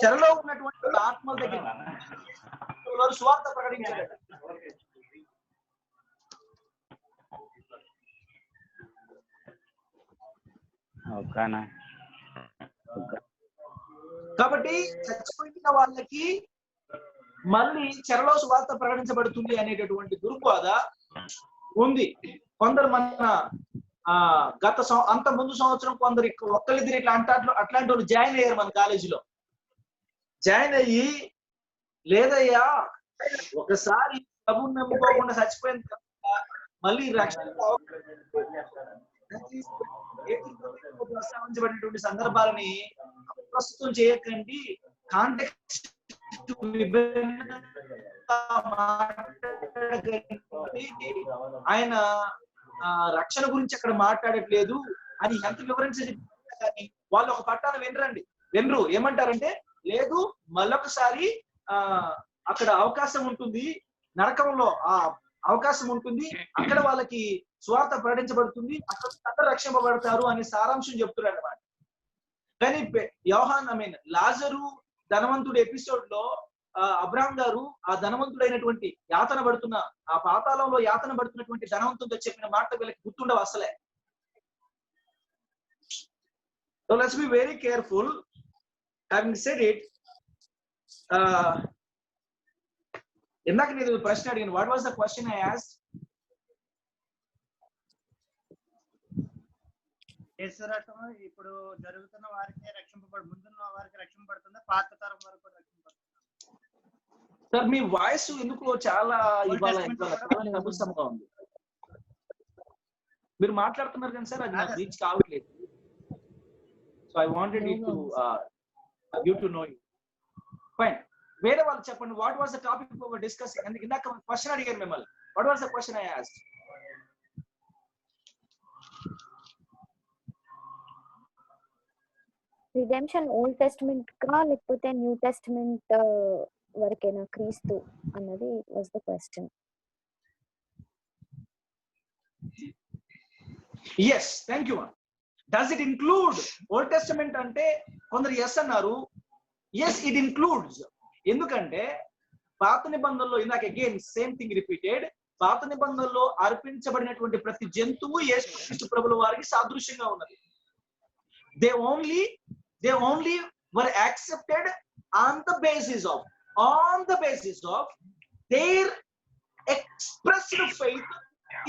చెరలో ఉన్నటువంటి ఆత్మల దగ్గర స్వార్థ ప్రకటించారట. కాబట్టి చచ్చిపోయిన వాళ్ళకి మళ్ళీ చెరలో స్వార్థ ప్రకటించబడుతుంది అనేటటువంటి దుర్బోధ ఉంది. కొందరు మన అంత ముందు సంవత్సరం కొందరు ఒక్కరిద్దరు ఇట్లా అట్లాంటి వాళ్ళు జాయిన్ అయ్యారు మన కాలేజీలో. జాయిన్ అయ్యి లేదయ్యా ఒకసారి ప్రభువుని నమ్ముకోకుండా చచ్చిపోయిన తర్వాత మళ్ళీ రక్షణ ప్రస్తావించబడినటువంటి సందర్భాలని ప్రస్తుతం చేయకండి. కాంటెక్స్ట్ ఆయన రక్షణ గురించి అక్కడ మాట్లాడట్లేదు అని ఎంత వివరించి వాళ్ళు ఒక పట్టాన వినరు. ఏమంటారంటే లేదు మళ్ళొకసారి అక్కడ అవకాశం ఉంటుంది, నరకంలో ఆ అవకాశం ఉంటుంది, అక్కడ వాళ్ళకి స్వార్థ ప్రకటించబడుతుంది, అక్కడ రక్షింపబడతారు అని సారాంశం చెప్తున్నాడు అన్నమాట. కానీ యోహాన్ లాజరు ధనవంతుడు ఎపిసోడ్ లో అబ్రహాం గారు ఆ ధనవంతుడైనటువంటి యాతన పడుతున్న ఆ పాతాళంలో యాతన పడుతున్నటువంటి ధనవంతుడితో చెప్పిన మాట వీళ్ళకి గుర్తుండవు అసలే. So let's be very careful. Having said it, ఇందాక నేను ప్రశ్న అడిగాను. What was the question I asked? యేసురకం ఇప్పుడు జరుగుతున్న వారికి ముందున్న వారికి రక్షింపబడుతుందా, పాత తరం వరకు రక్షింపబడుతుందా? సార్ మీ వాయిస్ ఎందుకో చాలా ఇవాళ అబుసంగా ఉంది. మీరు మాట్లాడుతున్నారు కానీ సార్ అది నాకు రీచ్ కావట్లేదు. So I wanted you to know you. Fine, వేరే వాళ్ళు చెప్పండి. What was the topic for discussing? ఇందాక క్వశ్చన్ అడిగారు మిమ్మల్ని. What was the question I asked? Redemption old testament కా లేకపోతే న్యూ టెస్టమెంట్ వరకేనా క్రీస్తు అన్నది was the question. yes, thank you. Does it include Old Testament అంటే కొందరు yes అన్నారు. yes, it includes. ఎందుకంటే పాత నిబంధనలో ఇందాక అగైన్ సేమ్ థింగ్ రిపీటెడ్. పాత నిబంధనలో అర్పించబడినటువంటి ప్రతి జంతువు యేసుక్రీస్తు ప్రభుల వారికి సాదృశ్యంగా ఉన్నది. they only were accepted on the basis of their expressed faith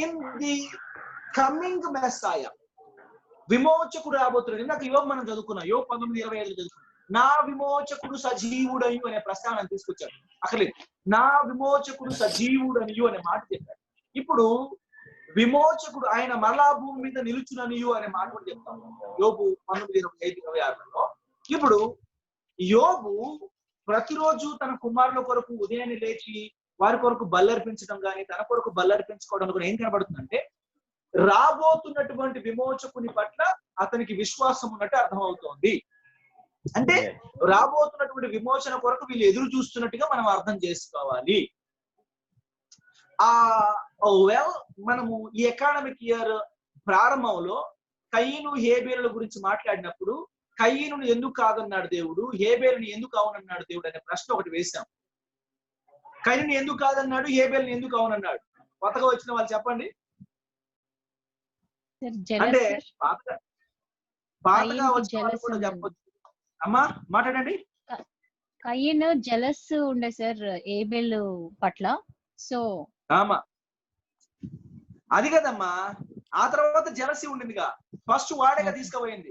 in the coming Messiah. విమోచకుడు రాబోతున్నాడు. ఇందాక యోబు మనం చదువుకున్నాం, యోబు 19:25 చదువుకున్నాం. నా విమోచకుడు సజీవుడయ్యు అనే ప్రస్తావన తీసుకొచ్చాడు. అక్కలేదు, నా విమోచకుడు సజీవుడనియు అనే మాట చెప్పాడు. ఇప్పుడు విమోచకుడు ఆయన మరలా భూమి మీద నిలుచుననియు అనే మాట కూడా చెప్తాం యోబు 19:25-26లో. ఇప్పుడు యోబు ప్రతిరోజు తన కుమారుల కొరకు ఉదయాన్నే లేచి వారి కొరకు బల్లర్పించడం కానీ తన కొరకు బల్లర్పించుకోవడం కూడా ఏం కనబడుతుందంటే రాబోతున్నటువంటి విమోచకుని పట్ల అతనికి విశ్వాసం ఉన్నట్టు అర్థమవుతోంది. అంటే రాబోతున్నటువంటి విమోచన కొరకు వీళ్ళు ఎదురు చూస్తున్నట్టుగా మనం అర్థం చేసుకోవాలి. మనము ఈ అకాడమిక్ ఇయర్ ప్రారంభంలో కయీను హేబేలుల గురించి మాట్లాడినప్పుడు కయీనును ఎందుకు కాదన్నాడు దేవుడు, హేబేలుని ఎందుకు అవునన్నాడు దేవుడు అనే ప్రశ్న ఒకటి వేశాం. కయీనుని ఎందుకు కాదన్నాడు, హేబేలుని ఎందుకు అవునన్నాడు? కొత్తగా వచ్చిన వాళ్ళు చెప్పండి. అంటే పాతగా వచ్చిన వాళ్ళు కూడా చెప్పొచ్చు. అమ్మా మాట్లాడండి. కయీను జెలస్ ఉండే సార్ ఏబేలు పట్ల. సో అది కదమ్మా, ఆ తర్వాత జలసి ఉండిందిగా. ఫస్ట్ వాడేగా తీసుకుపోయింది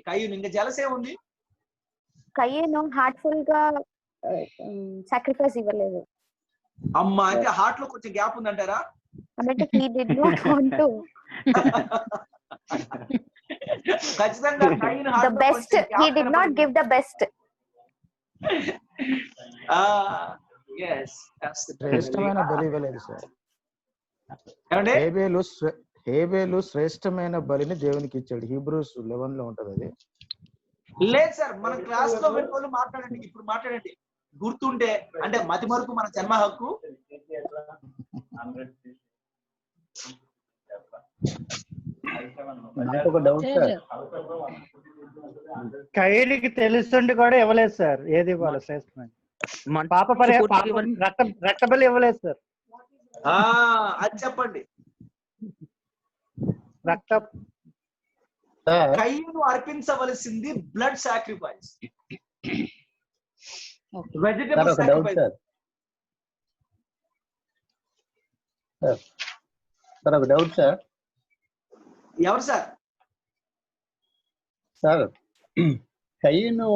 కయ్యూను. ఇంకా జలసే ఉంది. కయ్యూను హార్ట్ఫుల్ గా సాక్రిఫైస్ ఇవ్వలేదు. అమ్మా, అంటే హార్ట్ లో కొంచెం గ్యాప్ ఉందంటారా? అంటే he did not want to. ఖచ్చితంగా కయ్యూను the best, he did not give the best. yes, శ్రేష్టమైన బలి ఇవ్వలేదు సార్. హేబేలు శ్రేష్టమైన బలిని దేవునికి ఇచ్చాడు. హీబ్రూస్ 11 లో ఉంటది అది. లేదు సార్, మన క్లాస్ లో పెట్టుకోవాలి. మాట్లాడండి, ఇప్పుడు మాట్లాడండి. గుర్తుంటే అంటే మతి మరుపు మన జన్మ హక్కు. నాకు ఒక డౌట్ సార్, కయ్యూనికి తెలుస్తుండి కూడా ఇవ్వలేదు సార్ ఏది ఇవ్వాలి శ్రేష్టమైన రక్తబలి ఇవ్వలేదు సార్. అది చెప్పండి. కయ్యూను అర్పించవలసింది blood sacrifice, vegetable sacrifice. Sir ఒక డౌట్ సార్. ఎవరు సార్? సార్ కయ్యూను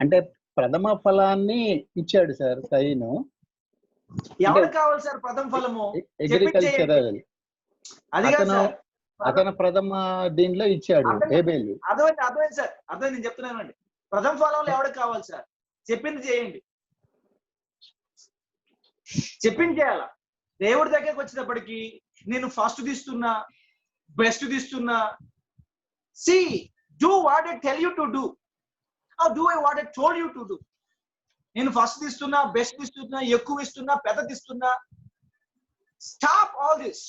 అంటే ప్రథమ ఫలాన్ని ఇచ్చాడు సార్. కయ్యూను ఎవరు కావాలి సార్ ప్రథమ ఫలము? అగ్రికల్చరల్ అతను ప్రథమ దీనిలో ఇచ్చాడు. హేబేలు అర్థమైంది సార్, అర్థమైంది. నేను చెప్తున్నానండి, ప్రథమ ఫలంలో ఎవరికి కావాలి సార్? చెప్పింది చేయండి, చెప్పింది చేయాలా. దేవుడి దగ్గరకు వచ్చేటప్పటికి నేను ఫస్ట్ తీస్తున్నా, బెస్ట్ తీస్తున్నా. See do what I tell you to do, or do I what I told you to do. నేను ఫస్ట్ తీస్తున్నా, బెస్ట్ ఇస్తున్నా, ఎక్కువ ఇస్తున్నా, పెద్దది ఇస్తున్నా. Stop all this.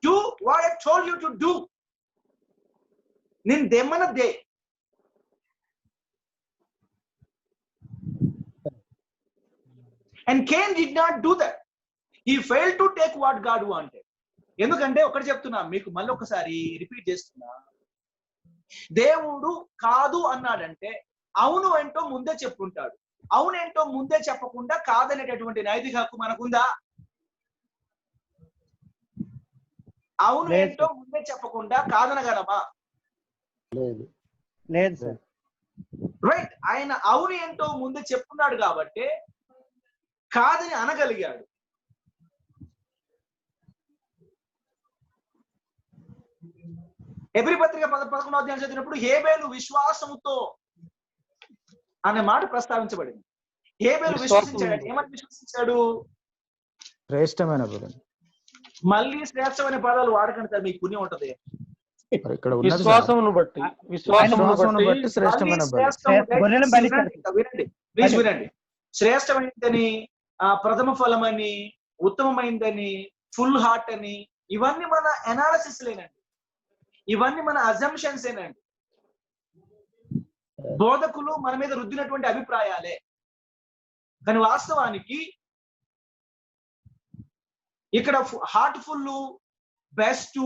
Do what I told you to do. నేను దెమ్మనదే. And Cain did not do that. He failed to take what God wanted. ఎందుకంటే ఒకటి చెప్తున్నా మీకు, మళ్ళీ ఒకసారి రిపీట్ చేస్తున్నా. దేవుడు కాదు అన్నాడంటే అవును ఏంటో ముందే చెప్పుకుంటాడు. అవునేంటో ముందే చెప్పకుండా కాదనేటటువంటి నైతిక హక్కు మనకుందా? అవును ఏంటో ముందే చెప్పకుండా కాదనగలమా? లేదు సార్. రైట్, ఆయన అవును ఏంటో ముందే చెప్పుకున్నాడు కాబట్టి కాదని అనగలిగాడు. హెబ్రీ పత్రిక 11వ అధ్యాయం చదివినప్పుడు హేబేలు విశ్వాసముతో అనే మాట ప్రస్తావించబడింది. హేబేలు విశ్వసించాడు. ఏమని విశ్వసించాడు? శ్రేష్టమైన బలి. మళ్ళీ శ్రేష్టమైన పదాలు వాడకండి సార్, మీకు పుణ్యం ఉంటది. విశ్వాసమును బట్టి శ్రేష్టమైన వినండి ప్లీజ్ వినండి. శ్రేష్టమైనదని, ప్రథమ ఫలమని, ఉత్తమమైందని, ఫుల్ హార్ట్ అని, ఇవన్నీ మన అనాలిసిస్ లేనండి, ఇవన్నీ మన అజంప్షన్స్ ఏనండి. బోధకులు మన మీద రుద్దినటువంటి అభిప్రాయాలే. కానీ వాస్తవానికి ఇక్కడ హార్ట్ఫుల్, బెస్ట్,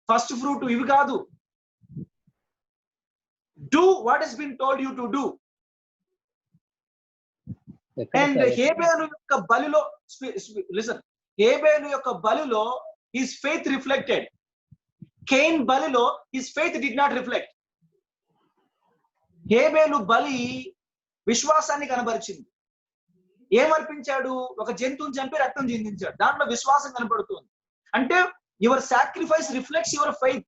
ఫస్ట్ ఫ్రూట్ ఇవి కాదు. Do what has been told you to do. And హేబేలు యొక్క బలిలో లిసన్, హేబేలు యొక్క బలిలో హిస్ ఫెయిత్ రిఫ్లెక్టెడ్. కేన్ బలిలో his faith did not reflect. హేబేలు బలి విశ్వాసాన్ని కనబరిచింది. ఏమర్పించాడు? ఒక జంతువుని చంపి రక్తం చిందించాడు. దాంట్లో విశ్వాసం కనబడుతుంది. అంటే your sacrifice reflects your faith.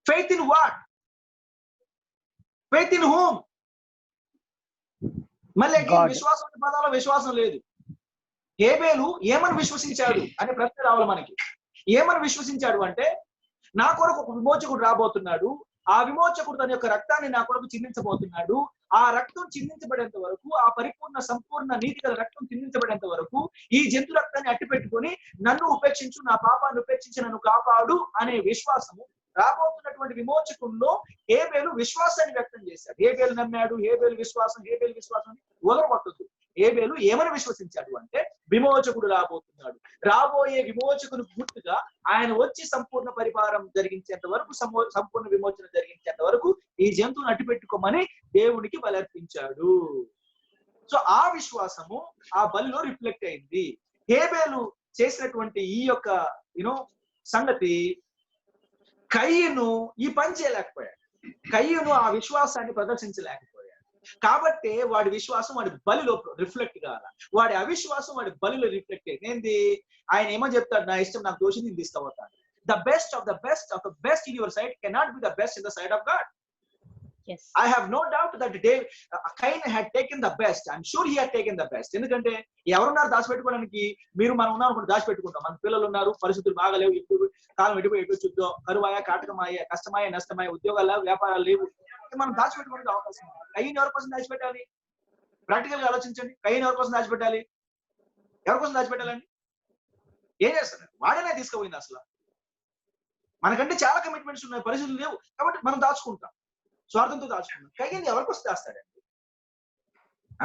Faith in what? Faith in whom? మళ్ళీ విశ్వాసం పదాల విశ్వాసం లేదు. హేబేలు ఏమని విశ్వసించాడు అనే ప్రశ్న రావాలి మనకి. ఏమని విశ్వసించాడు అంటే, నా కొరకు ఒక విమోచకుడు రాబోతున్నాడు, ఆ విమోచకుడు తన యొక్క రక్తాన్ని నా కొరకు చిందించబోతున్నాడు, ఆ రక్తం చిందించబడేంత వరకు, ఆ పరిపూర్ణ సంపూర్ణ నీతి గల రక్తం చిందించబడేంత వరకు ఈ జంతు రక్తాన్ని అట్టి పెట్టుకొని నన్ను ఉపేక్షించు, నా పాపాన్ని ఉపేక్షించి నన్ను కాపాడు అనే విశ్వాసము రాబోతున్నటువంటి విమోచకుల్లో హేబేలు విశ్వాసాన్ని వ్యక్తం చేశాడు. హేబేలు నమ్మాడు. హేబేలు విశ్వాసం వదలగొట్టదు. హేబేలు ఏమని విశ్వసించాడు అంటే, విమోచకుడు రాబోతున్నాడు, రాబోయే విమోచకుడు గుర్తుగా ఆయన వచ్చి సంపూర్ణ పరిపాలన జరిగించేంత వరకు, సంపూర్ణ విమోచన జరిగించేంత వరకు ఈ జంతువును అట్టి పెట్టుకోమని దేవునికి బలర్పించాడు. సో ఆ విశ్వాసము ఆ బలిలో రిఫ్లెక్ట్ అయింది. హేబేలు చేసినటువంటి ఈ యొక్క సంగతి కయ్యను ఈ పని చేయలేకపోయాడు. కయ్యను ఆ విశ్వాసాన్ని ప్రదర్శించలేకపోయాడు. కాబట్టి వాడి విశ్వాసం వాడి బలిలో రిఫ్లెక్ట్ కావాలి, వాడి అవిశ్వాసం వాడి బలిలో రిఫ్లెక్ట్ అయింది. ఏంది? ఆయన ఏమో చెప్తాడు, నా ఇష్టం, నాకు దోషి నేను తీసుకుపోతాను. The best of the best of the best in your side cannot be the best in the side of God. I have no doubt that Cain had taken the best. I'm sure he had taken the best. ఎందుకంటే ఎవరున్నారు దాచిపెట్టుకోవడానికి? మీరు మనం ఉన్నాం దాచిపెట్టుకుంటాం. మన పిల్లలు ఉన్నారు, పరిస్థితులు బాగాలేవు, ఇప్పుడు కాలం ఎటుపోయి ఎటు చుట్టూ, కరువాయ, కాటకమాయ, కష్టమాయ, నష్టమాయ, ఉద్యోగాలు, వ్యాపారాలు లేవు, మనం దాచిపెట్టుకునే అవకాశం ఉంది. కయ్యను ఎవరి కోసం దాచిపెట్టాలి? ప్రాక్టికల్ గా ఆలోచించండి. కయ్యను ఎవరి కోసం దాచిపెట్టాలి? ఎవరి కోసం దాచిపెట్టాలండి? ఏం చేస్తారు? వాడనే తీసుకుపోయింది. అసలు మనకంటే చాలా కమిట్మెంట్స్ ఉన్నాయి, పరిస్థితులు లేవు కాబట్టి మనం దాచుకుంటాం, స్వార్థంతో దాచుకుంటాం. కయ్యను ఎవరికి వస్తే దాస్తాడండి?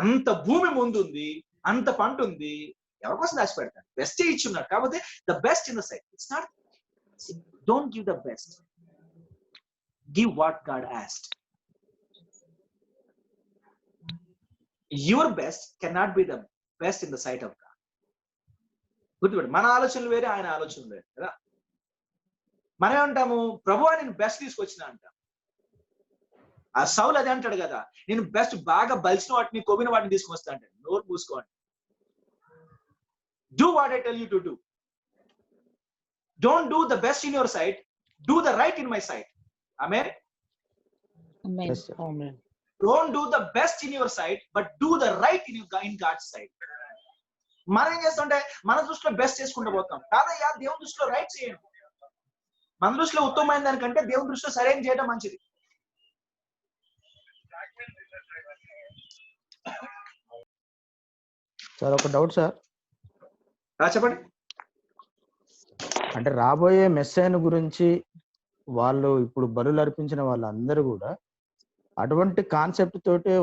అంత భూమి ముందుంది, అంత పంట ఉంది, ఎవరికోసం దాచిపెడతాడు? బెస్ట్ ఇచ్చున్నాడు కాబట్టి the best in the side. It's not, don't give the best, give what God asked. Your best cannot be the best in the sight of God. గుర్తుపెట్టు, మన ఆలోచనలు వేరే, ఆయన ఆలోచనలు వేరే కదా. మనం ఏమంటాము? ప్రభువా నేను బెస్ట్ తీసుకొచ్చిన అంటాం. ఆ సౌలు అదే అంటాడు కదా, నేను బెస్ట్ బాగా బలిసిన వాటిని, కొవ్విన వాటిని తీసుకొస్తా అంటాడు. నోరు మూసుకోండి. Do what I tell you to do. Don't do the best in your sight, do the right in my sight. ఆమేన్. Don't do the best in your sight, but do the right in God's sight. మనం ఏం చేస్తుంటే మన దృష్టిలో best చేసుకుంటూ పోతాం. కాదయ్యా, దేవుని దృష్టిలో రైట్ చేయండి. మన దృష్టిలో ఉత్తమమైన దానికంటే దేవుని దృష్టిలో సరైన చేయడం మంచిది. సార్ ఒక డౌట్ సార్. చెప్పండి. అంటే రాబోయే మెస్సైన్ గురించి వాళ్ళు ఇప్పుడు బలులు అర్పించిన వాళ్ళందరూ కూడా అటువంటి కాన్సెప్ట్ తోటి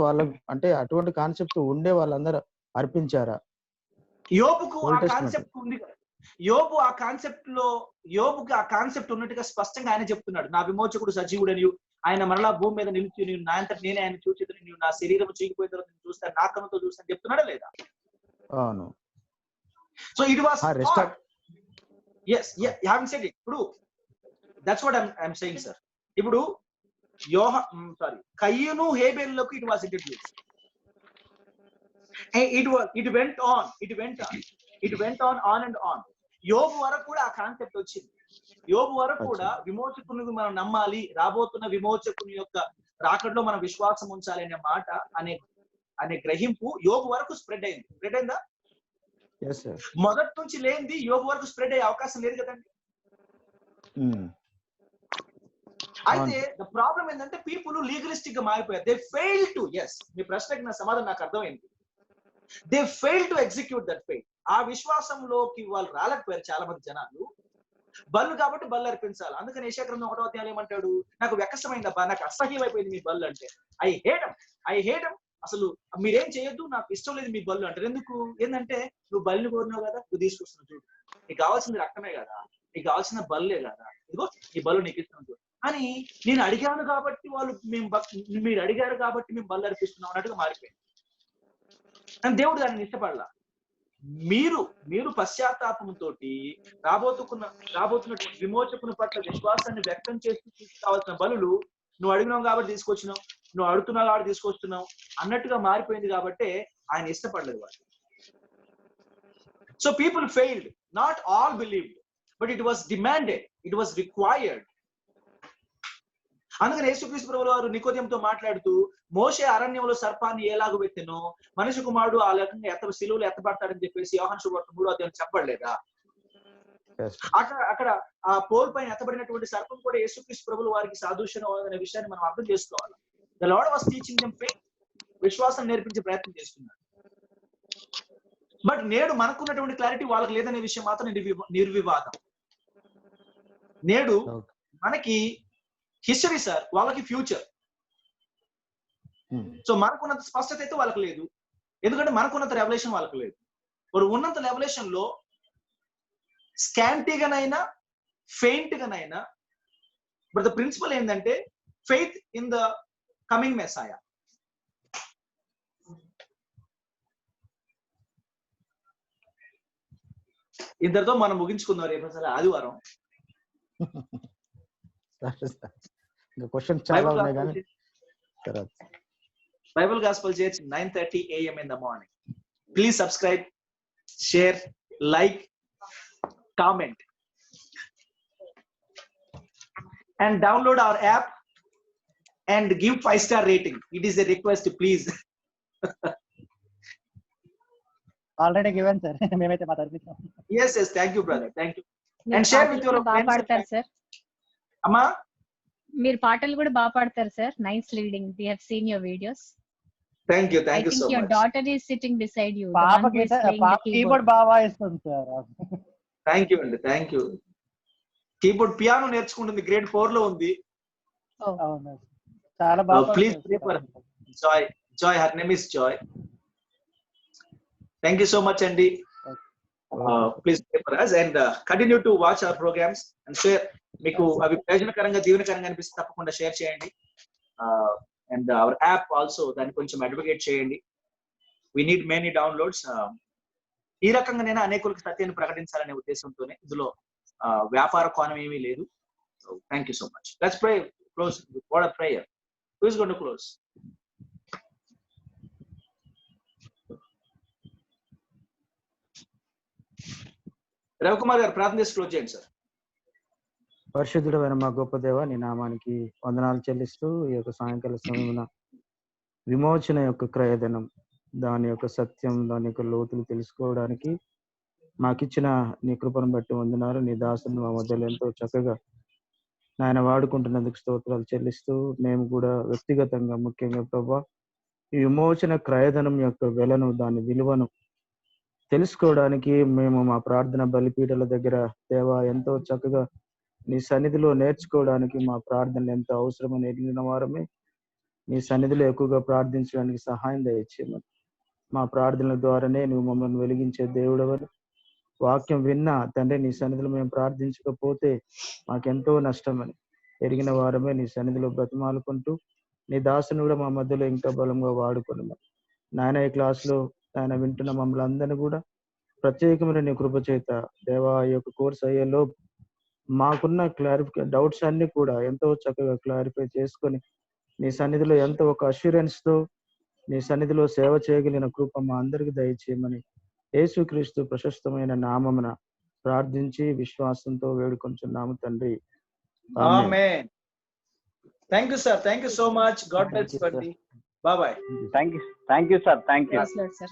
అంటే అటువంటి కాన్సెప్ట్ ఉండే వాళ్ళందరూ అర్పించారా? యోబుకు ఆ కాన్సెప్ట్ ఉంది కదా. యోబు ఆ కాన్సెప్ట్ లో, యోబుకి ఆ కాన్సెప్ట్ ఉన్నట్టుగా స్పష్టంగా ఆయన చెప్తున్నాడు, నా విమోచకుడు సజీవుడని, ఆయన మరలా భూమి మీద నిలిచి, నేను నా అంతటి నేనే ఆయన చూచి, నీవు నా శరీరం చీకిపోయిన తర్వాత నేను చూస్తాను, నా కన్నుతో చూస్తాను చెప్తున్నాడా లేదా? అవును. So it was yes, yeah, you haven't said it. ఇప్పుడు that's what I'm saying, sir. ఇప్పుడు కయ్యను హేబేలులకు it was introduced. It went on and on. యోబు వరకు కూడా ఆ కాన్సెప్ట్ వచ్చింది. యోబు వరకు కూడా విమోచకుని మనం నమ్మాలి, రాబోతున్న విమోచకుని యొక్క రాకడలో మనం విశ్వాసం ఉంచాలి అనే మాట, అనే గ్రహింపు యోబు వరకు స్ప్రెడ్ అయిందా? మొదటి నుంచి లేనిది యోబు వరకు స్ప్రెడ్ అయ్యే అవకాశం లేదు కదండి. అయితే ద ప్రాబ్లం ఏంటంటే పీపుల్ లీగలిస్టిక్ గా మారిపోయారు. దే ఫెయిల్ టు, మీ ప్రశ్నకి నా సమాధానం నాకు అర్థమైంది. They fail to execute that faith. ఆ విశ్వాసంలోకి వాళ్ళు రాలేకపోయారు చాలా మంది జనాలు. బల్లు కాబట్టి బల్లు అర్పించాలి. అందుకని యెషయా గ్రంథం 1వ అధ్యాయం ఏమంటాడు? నాకు వ్యక్కసమైందబ్బా, నాకు అసహ్యం అయిపోయింది మీ బల్లు అంటే. ఐ హేట్ అసలు మీరేం చేయొద్దు, నాకు ఇష్టం లేదు మీ బల్లు అంటారు. ఎందుకు? ఏంటంటే నువ్వు బల్లిని కోరినావు కదా, నువ్వు తీసుకొస్తున్నావు చూడు, నీకు కావాల్సింది రక్తమే కదా, నీకు కావాల్సిన బల్లే కదా, ఇదిగో ఈ బల్లు నీకు ఇస్తున్నావు చూడు అని నేను అడిగాను కాబట్టి మీరు అడిగారు కాబట్టి మేము బల్లు అర్పిస్తున్నాం అన్నట్టుగా మారిపోయింది. కానీ దేవుడు దానిని ఇష్టపడలా. మీరు పశ్చాత్తాపంతో రాబోతున్న విమోచకుని పట్ల విశ్వాసాన్ని వ్యక్తం చేస్తూ తీసుకురావాల్సిన బలులు నువ్వు అడిగినావు కాబట్టి తీసుకొచ్చినావు, నువ్వు అడుగుతున్నావు కాబట్టి తీసుకొస్తున్నావు అన్నట్టుగా మారిపోయింది కాబట్టి ఆయన ఇష్టపడలేదు వాళ్ళు. So people failed, not all believed, but it was demanded, it was required. అందుకని యేసుక్రీస్తు ప్రభువు వారు నికోదేముతో మాట్లాడుతూ మోషే అరణ్యంలో సర్పాన్ని ఎలాగో పెట్టెనో మనిషి కుమారుడు ఆ రకంగా సిలువలు ఎత్తబడతాడని చెప్పేసి యోహాను సువార్త 3వ అధ్యాయం చెప్పబడలేదా? అక్కడ ఆ పోల్ పైన ఎత్తబడినటువంటి సర్పం కూడా యేసుక్రీస్తు ప్రభువు వారికి సాదృశ్యం అనే విషయాన్ని మనం అర్థం చేసుకోవాలి. The lord was teaching them faith, విశ్వాసం నేర్పించే ప్రయత్నం చేస్తున్నాడు. బట్ నేడు మనకున్నటువంటి క్లారిటీ వాళ్ళకి లేదనే విషయం మాత్రం నిర్వివాదం. నేడు మనకి హిస్టరీ సార్, వాళ్ళకి ఫ్యూచర్. సో మనకున్నంత స్పష్టత అయితే వాళ్ళకి లేదు, ఎందుకంటే మనకున్నంత రెవల్యూషన్ వాళ్ళకి లేదు. వారు ఉన్నంత రెవల్యూషన్ లో స్కాంటీగానైనా ఫెయింట్ గానైనా, బట్ ద ప్రిన్సిపల్ ఏంటంటే ఫెయిత్ ఇన్ ద కమింగ్ మెస్సాయా. ఇద్దరితో మనం ముగించుకుందాం రేపు అసలు ఆదివారం. Bible Gospel Church 9:30 a.m. in the morning. Please subscribe, share, like, comment, and download our app and give 5-star rating. It is a request, please. Already given sir, మేమైతే మాట్లాడుతున్నాం. Yes, thank you brother, thank you. And share with your friends. పాడతారు sir అమ్మా, మీరు పాటలు కూడా బాగా పాడతారు sir. Nice leading, we have seen your videos. Thank you so much. Your daughter is sitting beside you. పాప కీబోర్డ్ బాగా వాయిస్తుంది సార్. థ్యాంక్ యూ అండి, థ్యాంక్ యూ. కీబోర్డ్ పియానో నేర్చుకుంటుంది, గ్రేడ్ 4 లో ఉంది. అవును, చాలా బాగా. Please pray for Joy, her name is Joy. Thank you so much అండి. Please pray for us and continue to watch our programs and share. మీకు అవి ప్రయోజనకరంగా దీవెనకరంగా అనిపిస్తే తప్పకుండా షేర్ చేయండి. అండ్ అవర్ యాప్ ఆల్సో దాన్ని కొంచెం అడ్వకేట్ చేయండి. We need many downloads. ఈ రకంగా నేను అనేకులకు సత్యాన్ని ప్రకటించాలనే ఉద్దేశంతోనే, ఇందులో వ్యాపార కోణం ఏమీ లేదు. Thank you so much. Let's pray, close with word of prayer. Who is going to close? Ravikumar గారు ప్రార్థన చేసి క్లోజ్ చేయండి సార్. పరిశుద్ధుడైన మా గొప్ప దేవ, నీ నామానికి వందనాలు చెల్లిస్తూ ఈ యొక్క సాయంకాల సమయమున విమోచన యొక్క క్రయధనం, దాని యొక్క సత్యం, దాని యొక్క లోతులు తెలుసుకోవడానికి మాకిచ్చిన నీ కృపను బట్టి వందనాలు. నీ దాసుని మా మధ్యలో ఎంతో చక్కగా నాయన వాడుకుంటున్నందుకు స్తోత్రాలు చెల్లిస్తూ, మేము కూడా వ్యక్తిగతంగా ముఖ్యంగా ప్రభా ఈ విమోచన క్రయధనం యొక్క వెలను, దాని విలువను తెలుసుకోవడానికి మేము మా ప్రార్థన బలిపీఠల దగ్గర దేవా ఎంతో చక్కగా నీ సన్నిధిలో నేర్చుకోవడానికి మా ప్రార్థనలు ఎంతో అవసరమని ఎరిగిన వారమే నీ సన్నిధిలో ఎక్కువగా ప్రార్థించడానికి సహాయం దయచేయమని, మా ప్రార్థనల ద్వారానే నువ్వు మమ్మల్ని వెలిగించే దేవుడవని వాక్యం విన్నా తండ్రి, నీ సన్నిధిలో మేము ప్రార్థించకపోతే మాకెంతో నష్టమని ఎరిగిన వారమే నీ సన్నిధిలో బ్రతిమాలుకుంటూ నీ దాసుని కూడా మా మధ్యలో ఇంకా బలంగా వాడుకున్నాము నాయన. ఈ క్లాసులో ఆయన వింటున్న మమ్మల్ని అందరినీ కూడా ప్రత్యేకమైన నీ కృప చేత దేవా, ఈ యొక్క కోర్స్ అయ్యేలో మాకున్న డౌట్స్ అన్ని కూడా ఎంతో చక్కగా క్లారిఫై చేసుకొని నీ సన్నిధిలో ఎంతో ఒక అష్యూరెన్స్ తో నీ సన్నిధిలో సేవ చేయగలిగిన కృప మా అందరికి దయచేయమని యేసుక్రీస్తు ప్రశస్తమైన నామమున ప్రార్థించి విశ్వాసంతో వేడుకొంచున్నాము తండ్రి. Amen. Thank you sir, thank you so much. God bless you. Bye bye. Thank you sir, thank you. Yes, Lord, sir.